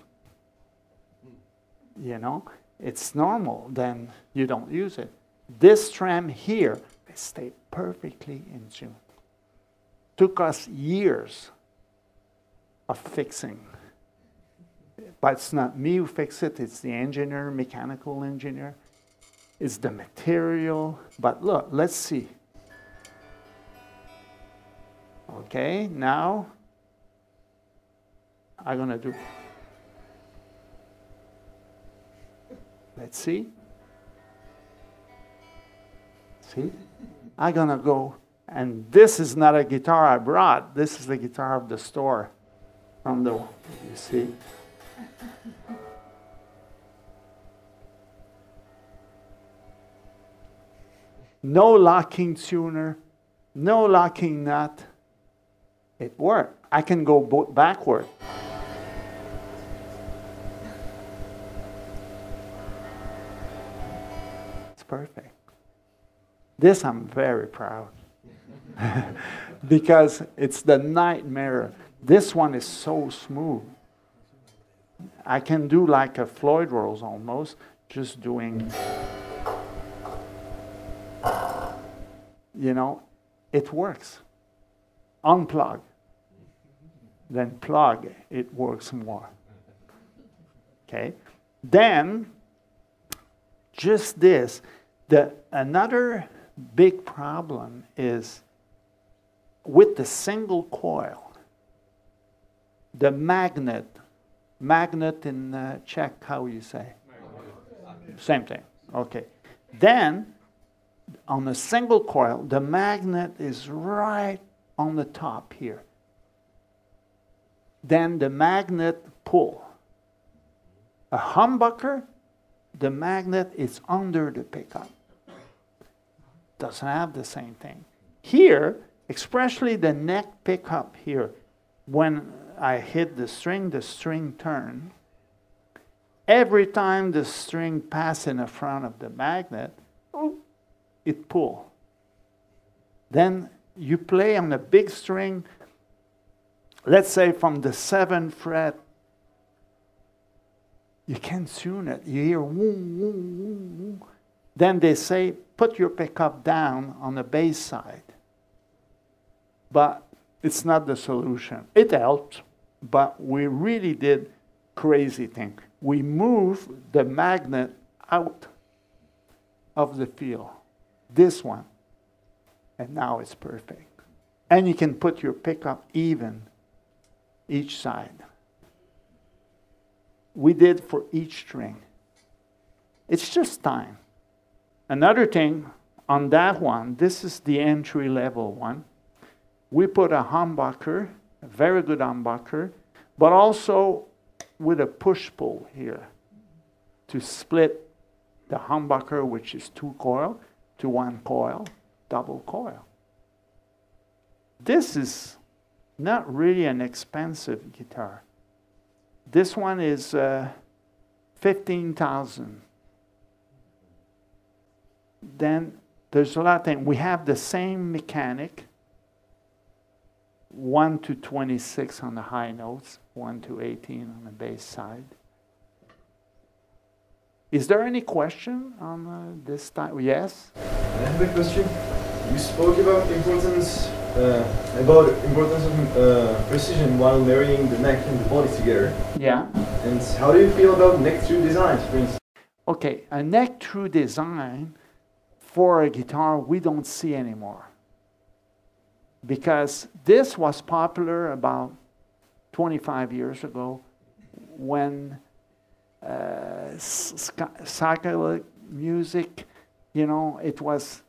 You know, it's normal, then you don't use it. This trem here, they stay perfectly in tune. Took us years of fixing. But it's not me who fixed it, it's the engineer, mechanical engineer. It's the material. But look, let's see. Okay, now I'm going to do. Let's see. See? I'm going to go, and this is not a guitar I brought. This is the guitar of the store. From the, you see? No locking tuner, no locking nut. It worked. I can go backward. It's perfect. This I'm very proud. Because it's the nightmare. This one is so smooth. I can do like a Floyd Rose almost, just doing, you know, it works. Unplug. Then plug, it works more. Okay? Then, just this. Another big problem is with the single coil, the magnet in Czech, how you say? Same thing. Okay. Then, on a single coil, the magnet is right on the top here. Then the magnet pull. A humbucker, the magnet is under the pickup. Doesn't have the same thing. Here, especially the neck pickup here, when I hit the string turns. Every time the string passes in the front of the magnet, it pulls. Then you play on a big string, let's say from the 7th fret, you can't tune it. You hear woo, woo, woo, woo. Then they say, put your pickup down on the bass side. But it's not the solution. It helped, but we really did crazy thing. We moved the magnet out of the field. This one. And now it's perfect. And you can put your pickup even each side. We did for each string. It's just time. Another thing on that one, this is the entry level one. We put a humbucker, a very good humbucker, but also with a push-pull here to split the humbucker, which is 2 coil, to 1 coil, double coil. This is not really an expensive guitar. This one is $15,000. Then there's a lot of things. We have the same mechanic, 1 to 26 on the high notes, 1 to 18 on the bass side. Is there any question on this type? Yes? I have a question. You spoke about importance of precision while marrying the neck and the body together. Yeah. And how do you feel about neck-through designs, for instance? Okay, a neck-through design for a guitar we don't see anymore. Because this was popular about 25 years ago when psychedelic music, you know, it was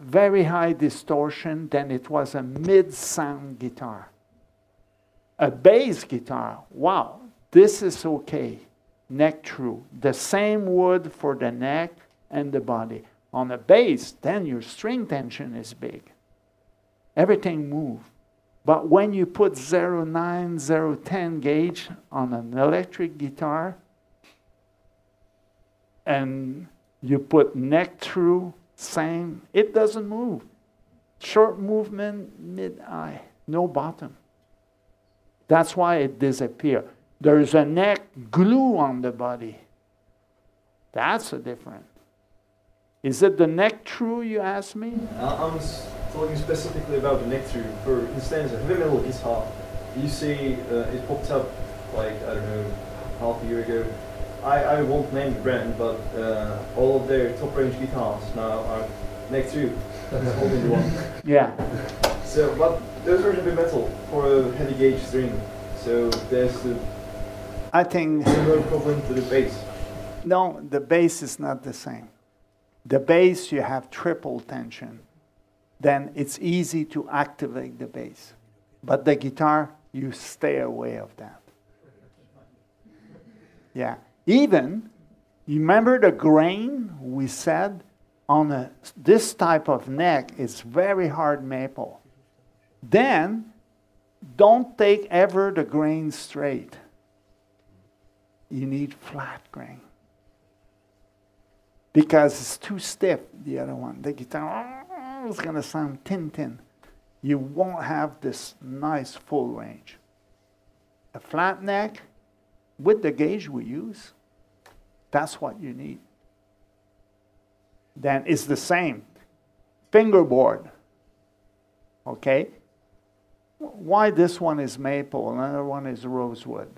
very high distortion, then it was a mid-sound guitar. A bass guitar, wow, this is okay, neck through. The same wood for the neck and the body. On a bass, then your string tension is big. Everything moves. But when you put 0.9, 0.10 gauge on an electric guitar, and you put neck through, same, it doesn't move. Short movement, mid-high, no bottom. That's why it disappears. There's a neck glue on the body. That's a difference. Is it the neck through, you ask me? I'm talking specifically about the neck through. For instance, a heavy metal guitar, you see it popped up like, I don't know, half a year ago. I won't name the brand, but all of their top range guitars now are neck through. That's only the one. Yeah. So, but those are heavy metal for a heavy gauge string. So there's the I think similar problem to the bass. No, the bass is not the same. The bass, you have triple tension. Then it's easy to activate the bass. But the guitar, you stay away of that. Yeah. Even, you remember the grain we said? On this type of neck, it's very hard maple. Then, don't take ever the grain straight. You need flat grain. Because it's too stiff, the other one. The guitar is going to sound tin. You won't have this nice full range. A flat neck, with the gauge we use, that's what you need. Then it's the same. Fingerboard. Okay? Why this one is maple, another one is rosewood?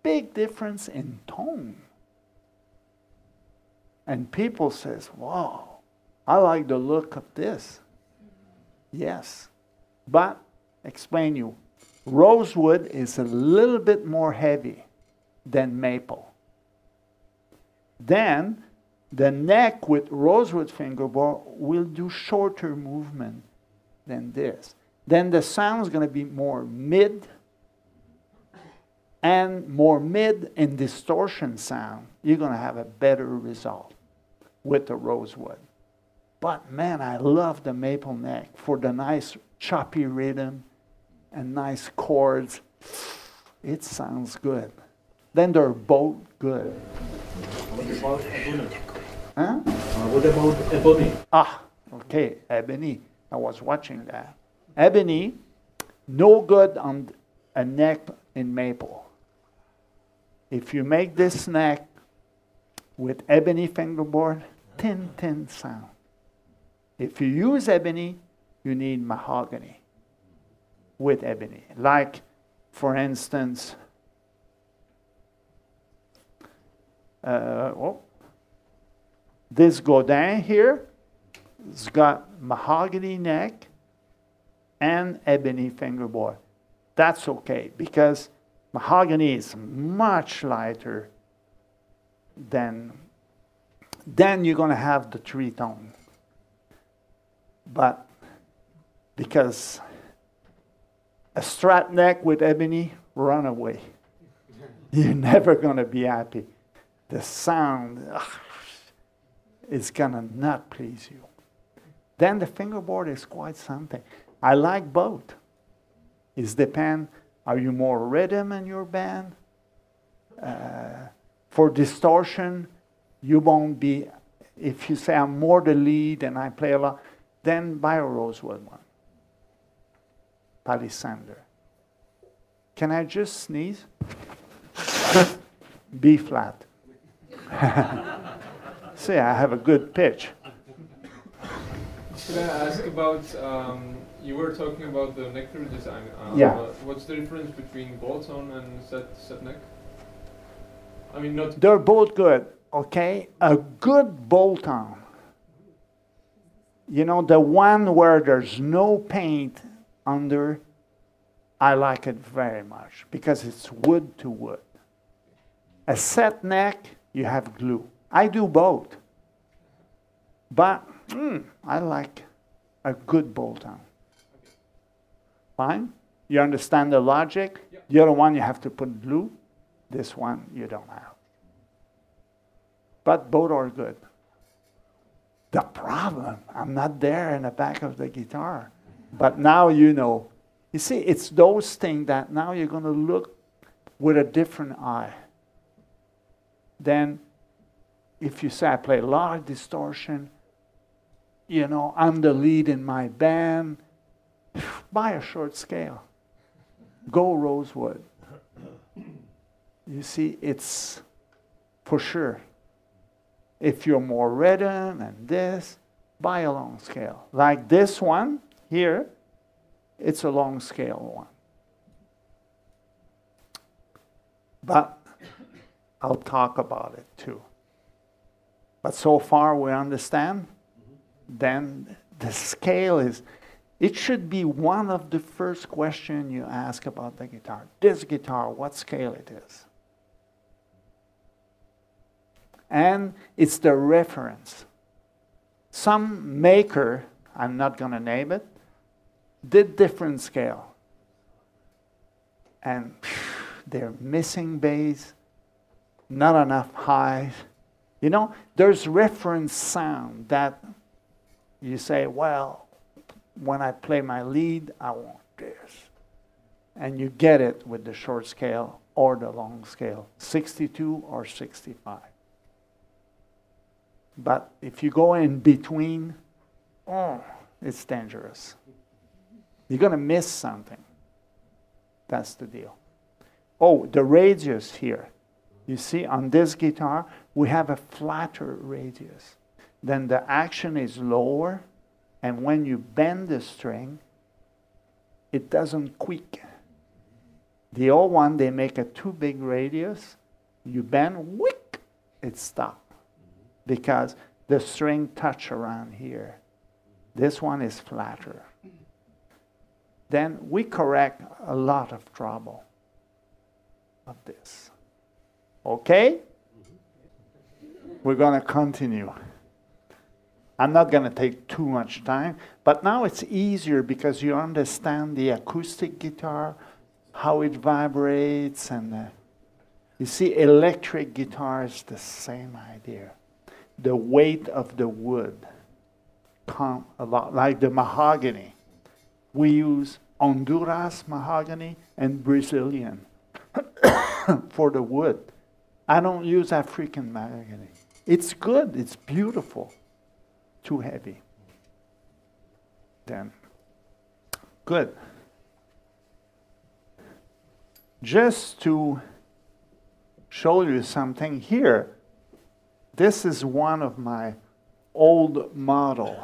Big difference in tone. And people says, wow, I like the look of this. Yes. But, explain you, rosewood is a little bit more heavy than maple. Then, the neck with rosewood fingerboard will do shorter movement than this. Then the sound is going to be more mid, and more mid and distortion sound. You're going to have a better result with the rosewood. But man, I love the maple neck for the nice choppy rhythm and nice chords. It sounds good. Then they're both good. What about ebony? Huh? What about ebony? Ah, okay, ebony. I was watching that. Ebony, no good on a neck in maple. If you make this neck with ebony fingerboard, tin, tin sound. If you use ebony, you need mahogany with ebony. Like, for instance, this Godin here has got mahogany neck and ebony fingerboard. That's okay, because mahogany is much lighter than, then you're going to have the three-tone. But because a strap neck with ebony, run away. You're never going to be happy. The sound is going to not please you. Then the fingerboard is quite something. I like both. It depends, are you more rhythm in your band? For distortion, you won't be, if you say I'm more the lead and I play a lot, then buy a rosewood one. Palisander. Can I just sneeze? B flat. See, I have a good pitch. Could I ask about, you were talking about the neck-through design. Yeah. What's the difference between bolt-on and set neck? I mean, not... They're both good, okay? A good bolt-on, you know, the one where there's no paint under, I like it very much because it's wood to wood. A set neck, you have glue. I do both. But I like a good bolt-on. Fine? You understand the logic? Yeah. The other one you have to put glue. This one you don't have. But both are good. The problem, I'm not there in the back of the guitar. But now you know. You see, it's those things that now you're going to look with a different eye. Then, if you say I play a lot of distortion, you know, I'm the lead in my band, buy a short scale. Go rosewood. You see, it's for sure. If you're more rhythm and this, buy a long scale. Like this one here, it's a long scale one. But I'll talk about it too. But so far we understand, then the scale is, it should be one of the first questions you ask about the guitar. This guitar, what scale it is? And it's the reference. Some maker, I'm not going to name it, did different scale. And they're missing bass, not enough highs. You know, there's reference sound that you say, well, when I play my lead, I want this. And you get it with the short scale or the long scale, 62 or 65. But if you go in between, oh, it's dangerous. You're going to miss something. That's the deal. Oh, the radius here. You see, on this guitar, we have a flatter radius. Then the action is lower, and when you bend the string, it doesn't quick. The old one, they make a too big radius. You bend, wick, it stops. Because the string touch around here. This one is flatter. Then we correct a lot of trouble of this. Okay? We're going to continue. I'm not going to take too much time, but now it's easier because you understand the acoustic guitar, how it vibrates, and you see, electric guitar is the same idea. The weight of the wood come a lot, like the mahogany. We use Honduras mahogany and Brazilian for the wood. I don't use African mahogany. It's good, it's beautiful. Too heavy. Then, good. Just to show you something here, This is one of my old model.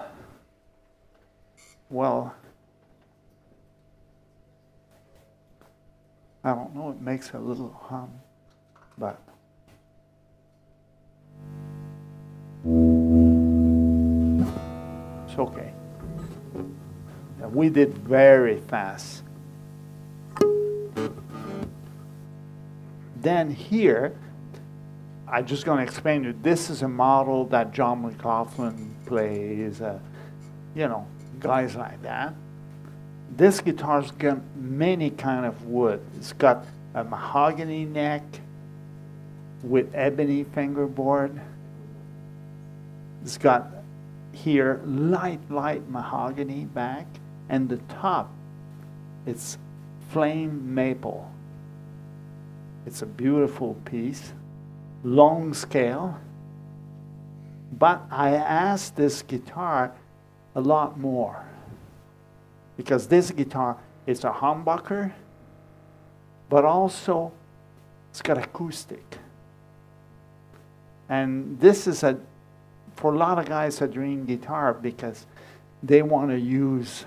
Well, I don't know, it makes a little hum, but it's okay. And we did very fast. Then here, I'm just going to explain to you, this is a model that John McLaughlin plays, you know, guys like that. This guitar's got many kind of wood. It's got a mahogany neck with ebony fingerboard. It's got here light mahogany back, and the top, it's flame maple. It's a beautiful piece, long scale. But I asked this guitar a lot more, because this guitar is a humbucker, but also it's got acoustic. And this is for a lot of guys, a dream guitar, because they want to use,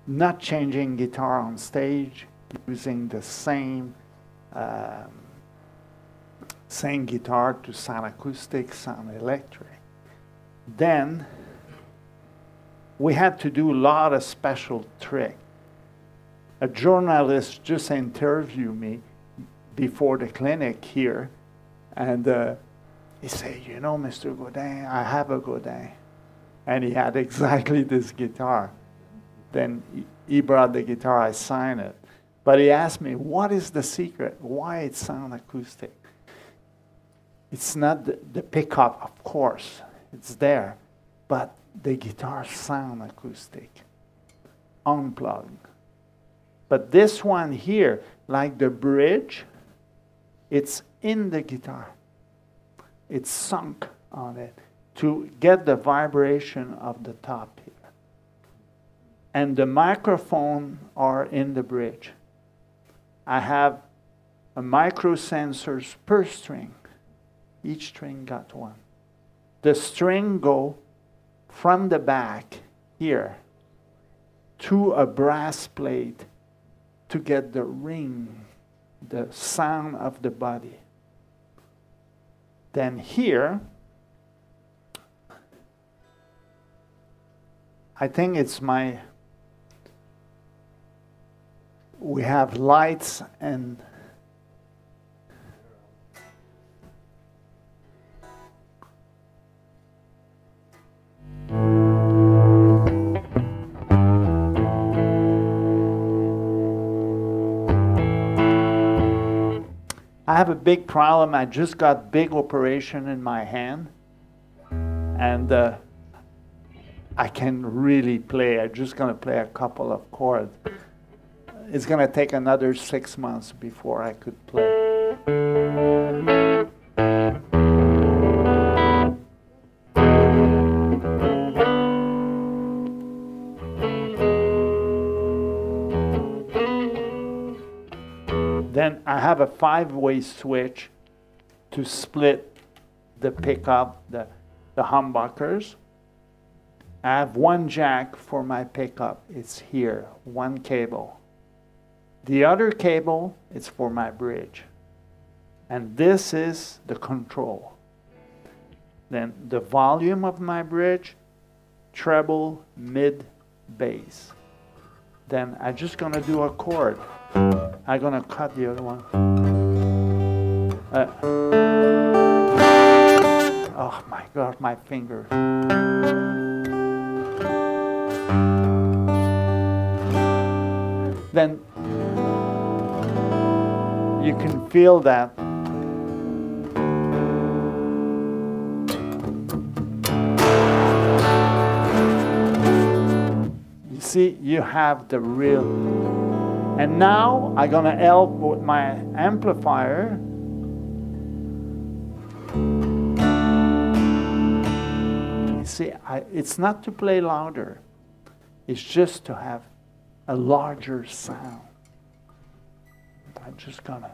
not changing guitar on stage, using the same guitar to sound acoustic, sound electric. Then we had to do a lot of special tricks. A journalist just interviewed me before the clinic here, and he said, you know, Mr. Godin, I have a Godin. And he had exactly this guitar. Then he brought the guitar, I signed it. But he asked me, what is the secret? Why it sounds acoustic? It's not the pickup, of course, it's there, but the guitar sound acoustic, unplugged. But this one here, like the bridge, it's in the guitar. It's sunk on it to get the vibration of the top here. And the microphone are in the bridge. I have a micro sensors per string. Each string got one. The string go from the back here to a brass plate to get the ring, the sound of the body. Then here, I think it's we have lights and I have a big problem. I just got big operation in my hand, and I can really play. I'm just going to play a couple of chords. It's going to take another 6 months before I could play. Then I have a 5-way switch to split the pickup, the humbuckers. I have one jack for my pickup. It's here, one cable. The other cable is for my bridge. And this is the control. Then the volume of my bridge, treble, mid, bass. Then I'm just going to do a chord. I'm going to cut the other one. Oh my God, my finger. Then you can feel that. You see, you have the real. And now I'm going to help with my amplifier. You see, it's not to play louder. It's just to have a larger sound. I'm just going to.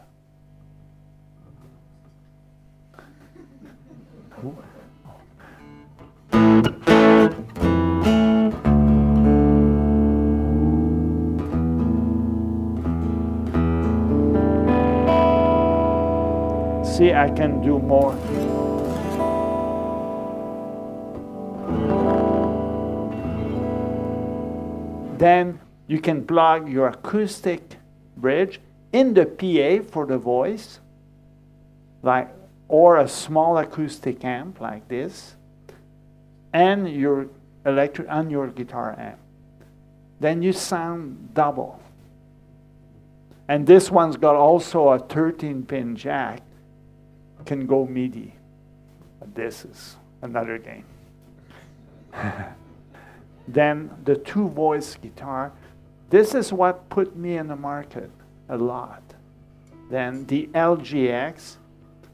See, I can do more. Then you can plug your acoustic bridge in the PA for the voice, like, or a small acoustic amp like this, and your electric and your guitar amp. Then you sound double. And this one's got also a 13-pin jack, can go MIDI. But this is another game. Then the two-voice guitar, this is what put me in the market a lot. Then the LGX,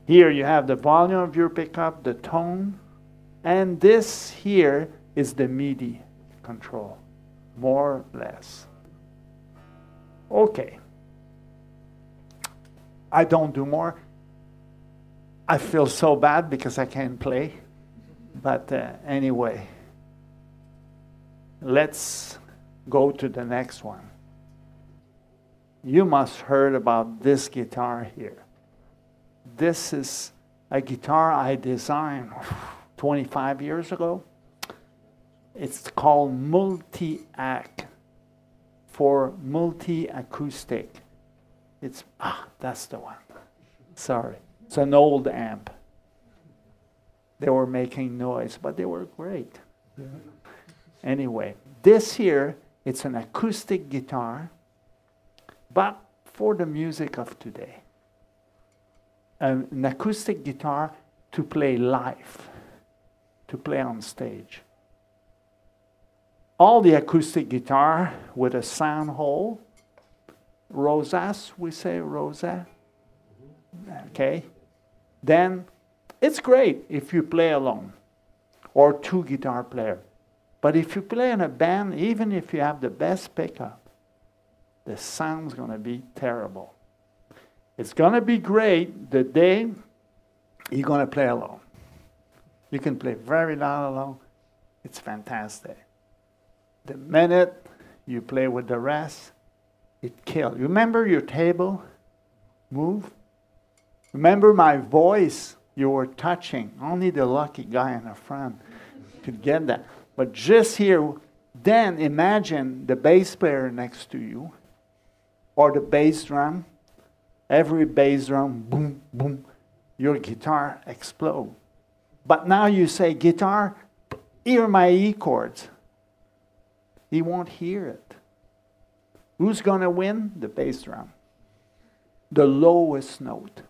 here you have the volume of your pickup, the tone, and this here is the MIDI control, more or less. Okay. I don't do more. I feel so bad because I can't play. But anyway, let's go to the next one. You must have heard about this guitar here. This is a guitar I designed 25 years ago. It's called multi-ac for multi-acoustic. It's, that's the one. Sorry. It's an old amp. They were making noise, but they were great. Yeah. Anyway, this here, it's an acoustic guitar, but for the music of today. An acoustic guitar to play live, to play on stage. All the acoustic guitar with a sound hole, rosas, we say rosa, okay? Then it's great if you play alone or two guitar player. But if you play in a band, even if you have the best pickup, the sound's gonna be terrible. It's gonna be great the day you're gonna play alone. You can play very loud alone. It's fantastic. The minute you play with the rest, it kills. Remember your table move? Remember my voice you were touching? Only the lucky guy in the front could get that. But just here, then imagine the bass player next to you, or the bass drum. Every bass drum, boom, boom, your guitar explodes. But now you say, guitar, hear my E chords. He won't hear it. Who's going to win? The bass drum. The lowest note.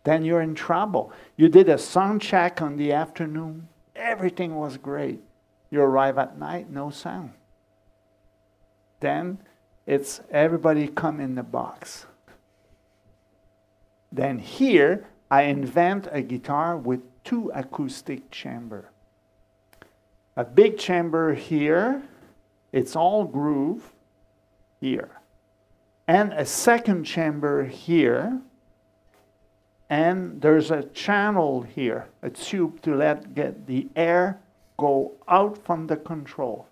Then you're in trouble. You did a sound check on the afternoon. Everything was great. You arrive at night, no sound. Then it's everybody come in the box. Then here, I invent a guitar with two acoustic chambers. A big chamber here, it's all groove here. And a second chamber here. And there's a channel here, a tube to get the air go out from the control.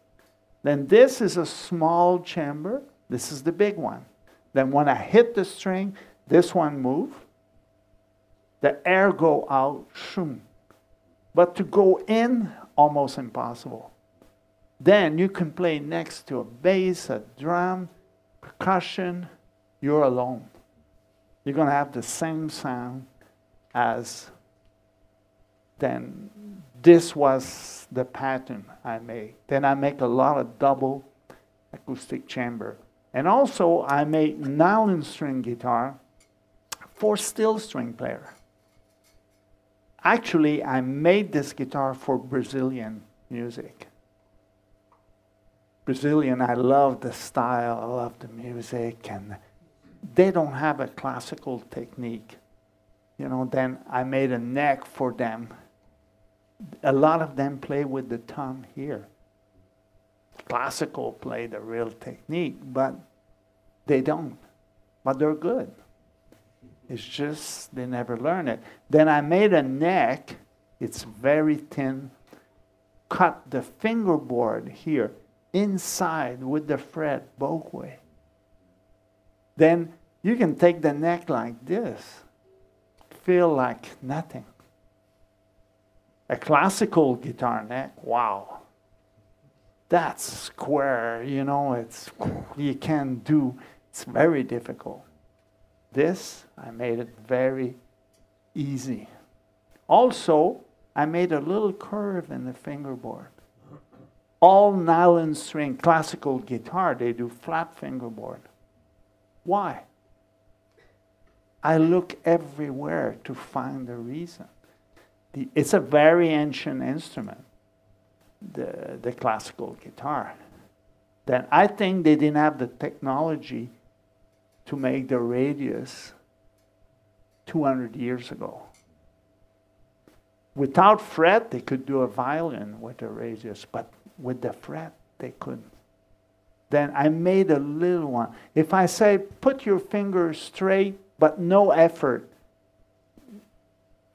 Then this is a small chamber. This is the big one. Then when I hit the string, this one moves. The air go out, shoom. But to go in, almost impossible. Then you can play next to a bass, a drum, percussion. You're alone. You're going to have the same sound as then. This was the pattern I made. Then I make a lot of double acoustic chamber. And also I make nylon string guitar for steel string player. Actually, I made this guitar for Brazilian music. Brazilian, I love the style, I love the music, and they don't have a classical technique. You know, then I made a neck for them. A lot of them play with the thumb here. Classical play the real technique, but they don't. But they're good. It's just they never learn it. Then I made a neck. It's very thin. Cut the fingerboard here inside with the fret both way. Then you can take the neck like this. Feel like nothing. A classical guitar neck, wow. That's square, you know, it's, you can't do, it's very difficult. This, I made it very easy. Also, I made a little curve in the fingerboard. All nylon string classical guitar, they do flat fingerboard. Why? I look everywhere to find the reason. It's a very ancient instrument, the classical guitar. Then I think they didn't have the technology to make the radius 200 years ago. Without fret, they could do a violin with a radius, but with the fret, they couldn't. Then I made a little one. If I say, put your fingers straight, but no effort.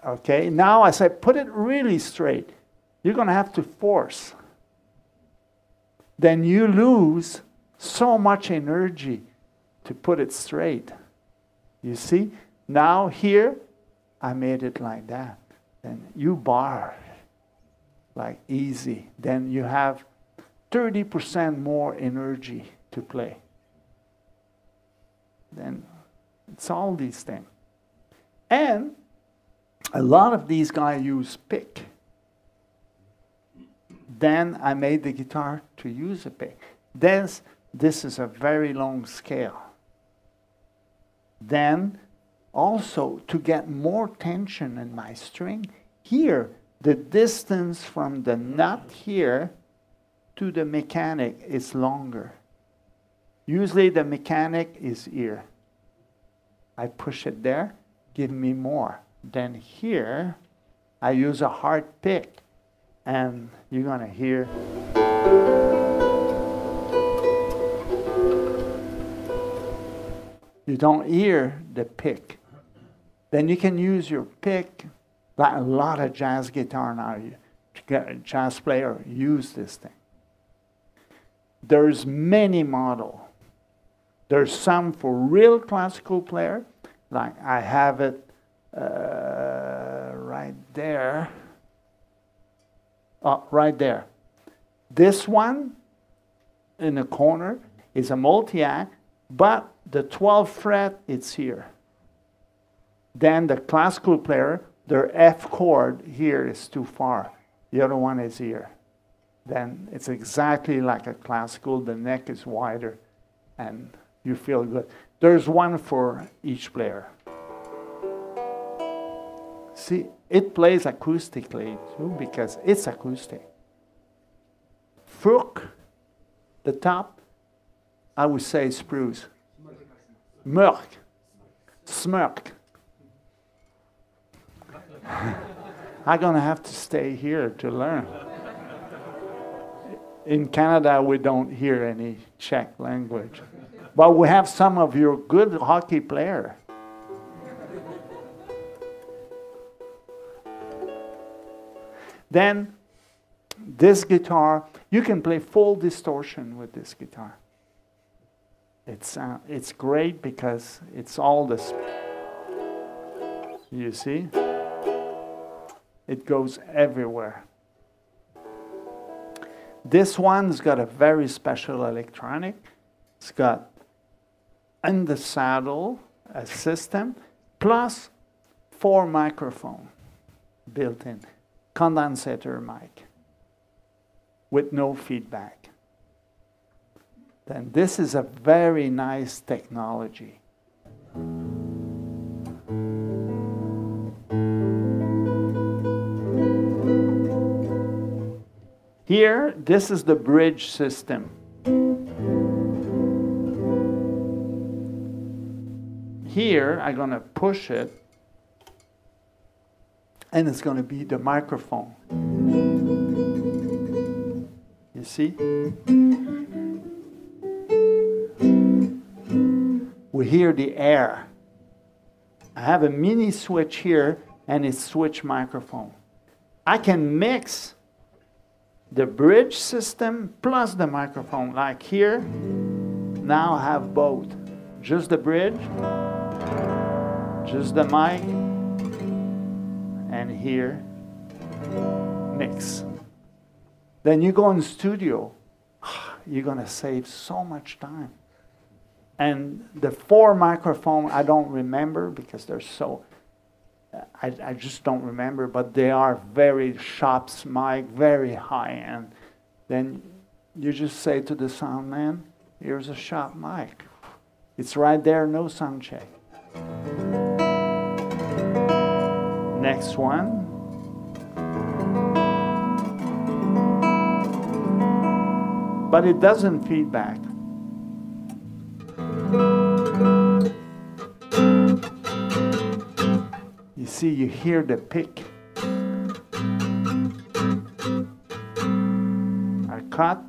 Okay, now I say, put it really straight. You're going to have to force. Then you lose so much energy to put it straight. You see? Now here, I made it like that. Then you bar, like easy. Then you have 30% more energy to play. Then it's all these things. And a lot of these guys use pick. Then I made the guitar to use a pick. This is a very long scale. Then also to get more tension in my string, here the distance from the nut here to the mechanic is longer. Usually the mechanic is here. I push it there, give me more. Then here, I use a hard pick, and you're gonna hear. You don't hear the pick. Then you can use your pick, like a lot of jazz guitar now, a jazz player use this thing. There's many models. There's some for real classical player, like I have it right there. Oh, right there. This one in the corner is a multi-act, but the 12th fret, it's here. Then the classical player, their F chord here is too far. The other one is here. Then it's exactly like a classical, the neck is wider, and you feel good. There's one for each player. See, it plays acoustically too, because it's acoustic. Fruk, the top, I would say Spruce. Smrk. Smrk. I'm going to have to stay here to learn. In Canada, we don't hear any Czech language. But we have some of your good hockey players. Then, this guitar, you can play full distortion with this guitar. It's great because it's all this. You see? It goes everywhere. This one's got a very special electronic. It's got in the saddle a system, plus 4 microphones built in. Condensator mic with no feedback. Then this is a very nice technology. Here, this is the bridge system. Here, I'm going to push it, and it's going to be the microphone. You see? We hear the air. I have a mini switch here, and it's switch microphone. I can mix the bridge system plus the microphone. Like here, now I have both. Just the bridge, just the mic, and here, mix. Then you go in the studio, you're gonna save so much time. And the 4 microphones, I don't remember because they're so, I just don't remember, but they are very sharp mic, very high end. Then you just say to the sound man, here's a sharp mic. It's right there, no sound check. Next one. But it doesn't feedback. You see, you hear the pick. I cut.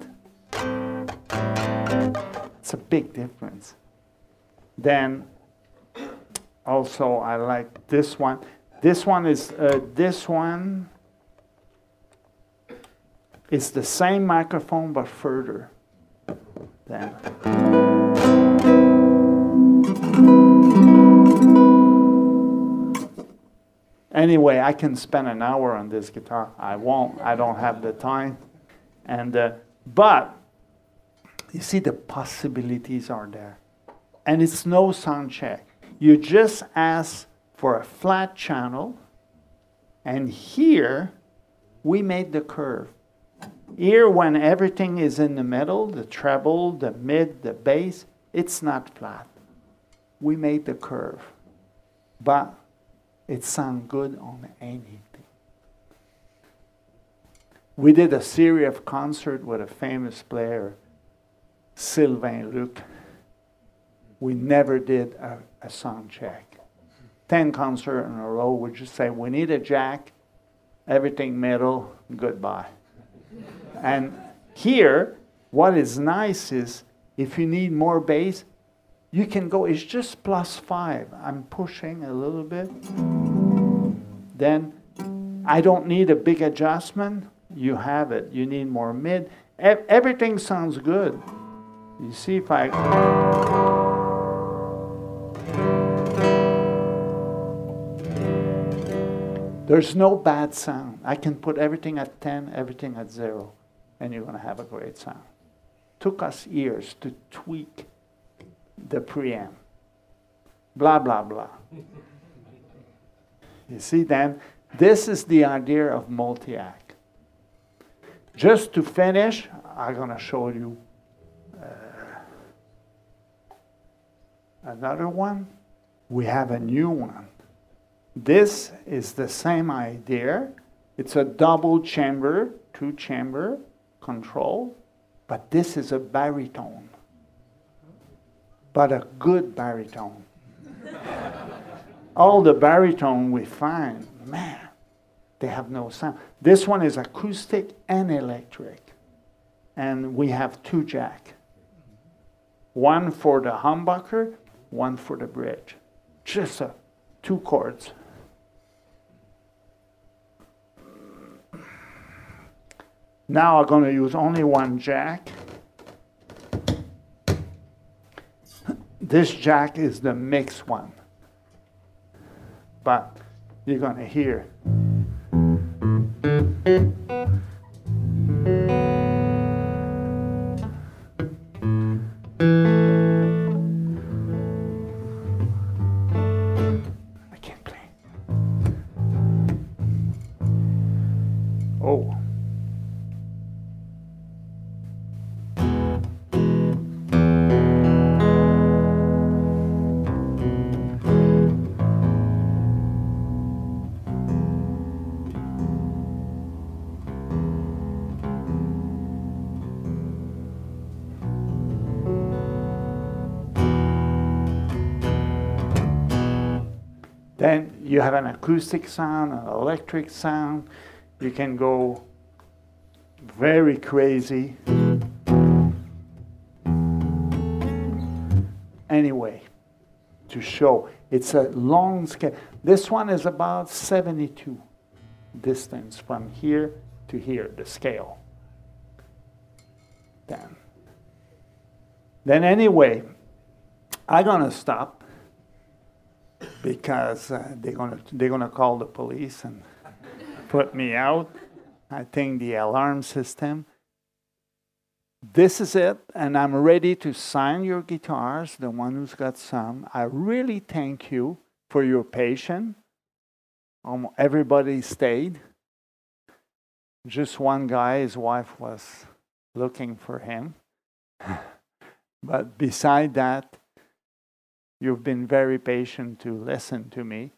It's a big difference. Then also I like this one. This one is it's the same microphone but further. Then anyway, I can spend an hour on this guitar. I won't. I don't have the time. And but you see, the possibilities are there, and it's no sound check. You just ask for a flat channel, and here we made the curve. Here, when everything is in the middle, the treble, the mid, the bass, it's not flat. We made the curve, but it sounds good on anything. We did a series of concerts with a famous player, Sylvain Luc. We never did a sound check. 10 concerts in a row, we just say, we need a jack, everything middle, goodbye. And here, what is nice is, if you need more bass, you can go, it's just +5. I'm pushing a little bit. Then, I don't need a big adjustment. You have it. You need more mid. Everything sounds good. You see if I... There's no bad sound. I can put everything at 10, everything at 0, and you're going to have a great sound. Took us years to tweak the preamp. Blah, blah, blah. You see, then, this is the idea of multi-act. Just to finish, I'm going to show you another one. We have a new one. This is the same idea. It's a double chamber, 2-chamber control, but this is a baritone. But a good baritone. All the baritone we find, man, they have no sound. This one is acoustic and electric. And we have 2 jacks. One for the humbucker, one for the bridge. Just 2 chords. Now I'm going to use only 1 jack. This jack is the mixed one. But you're going to hear. I can't play. Oh. Then you have an acoustic sound, an electric sound. You can go very crazy. Anyway, to show, it's a long scale. This one is about 72. distance from here to here, the scale. Then anyway, I'm gonna stop because they're gonna call the police and put me out. I think the alarm system. This is it, and I'm ready to sign your guitars, the one who's got some. I really thank you for your patience. Everybody stayed. Just one guy, his wife was looking for him. But beside that, you've been very patient to listen to me.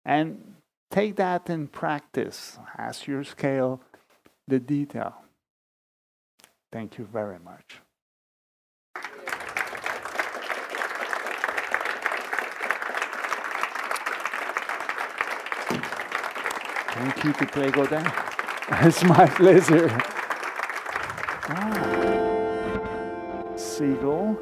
And take that in practice as your scale, the detail. Thank you very much. Thank you to play Godin. It's my pleasure. Seagull.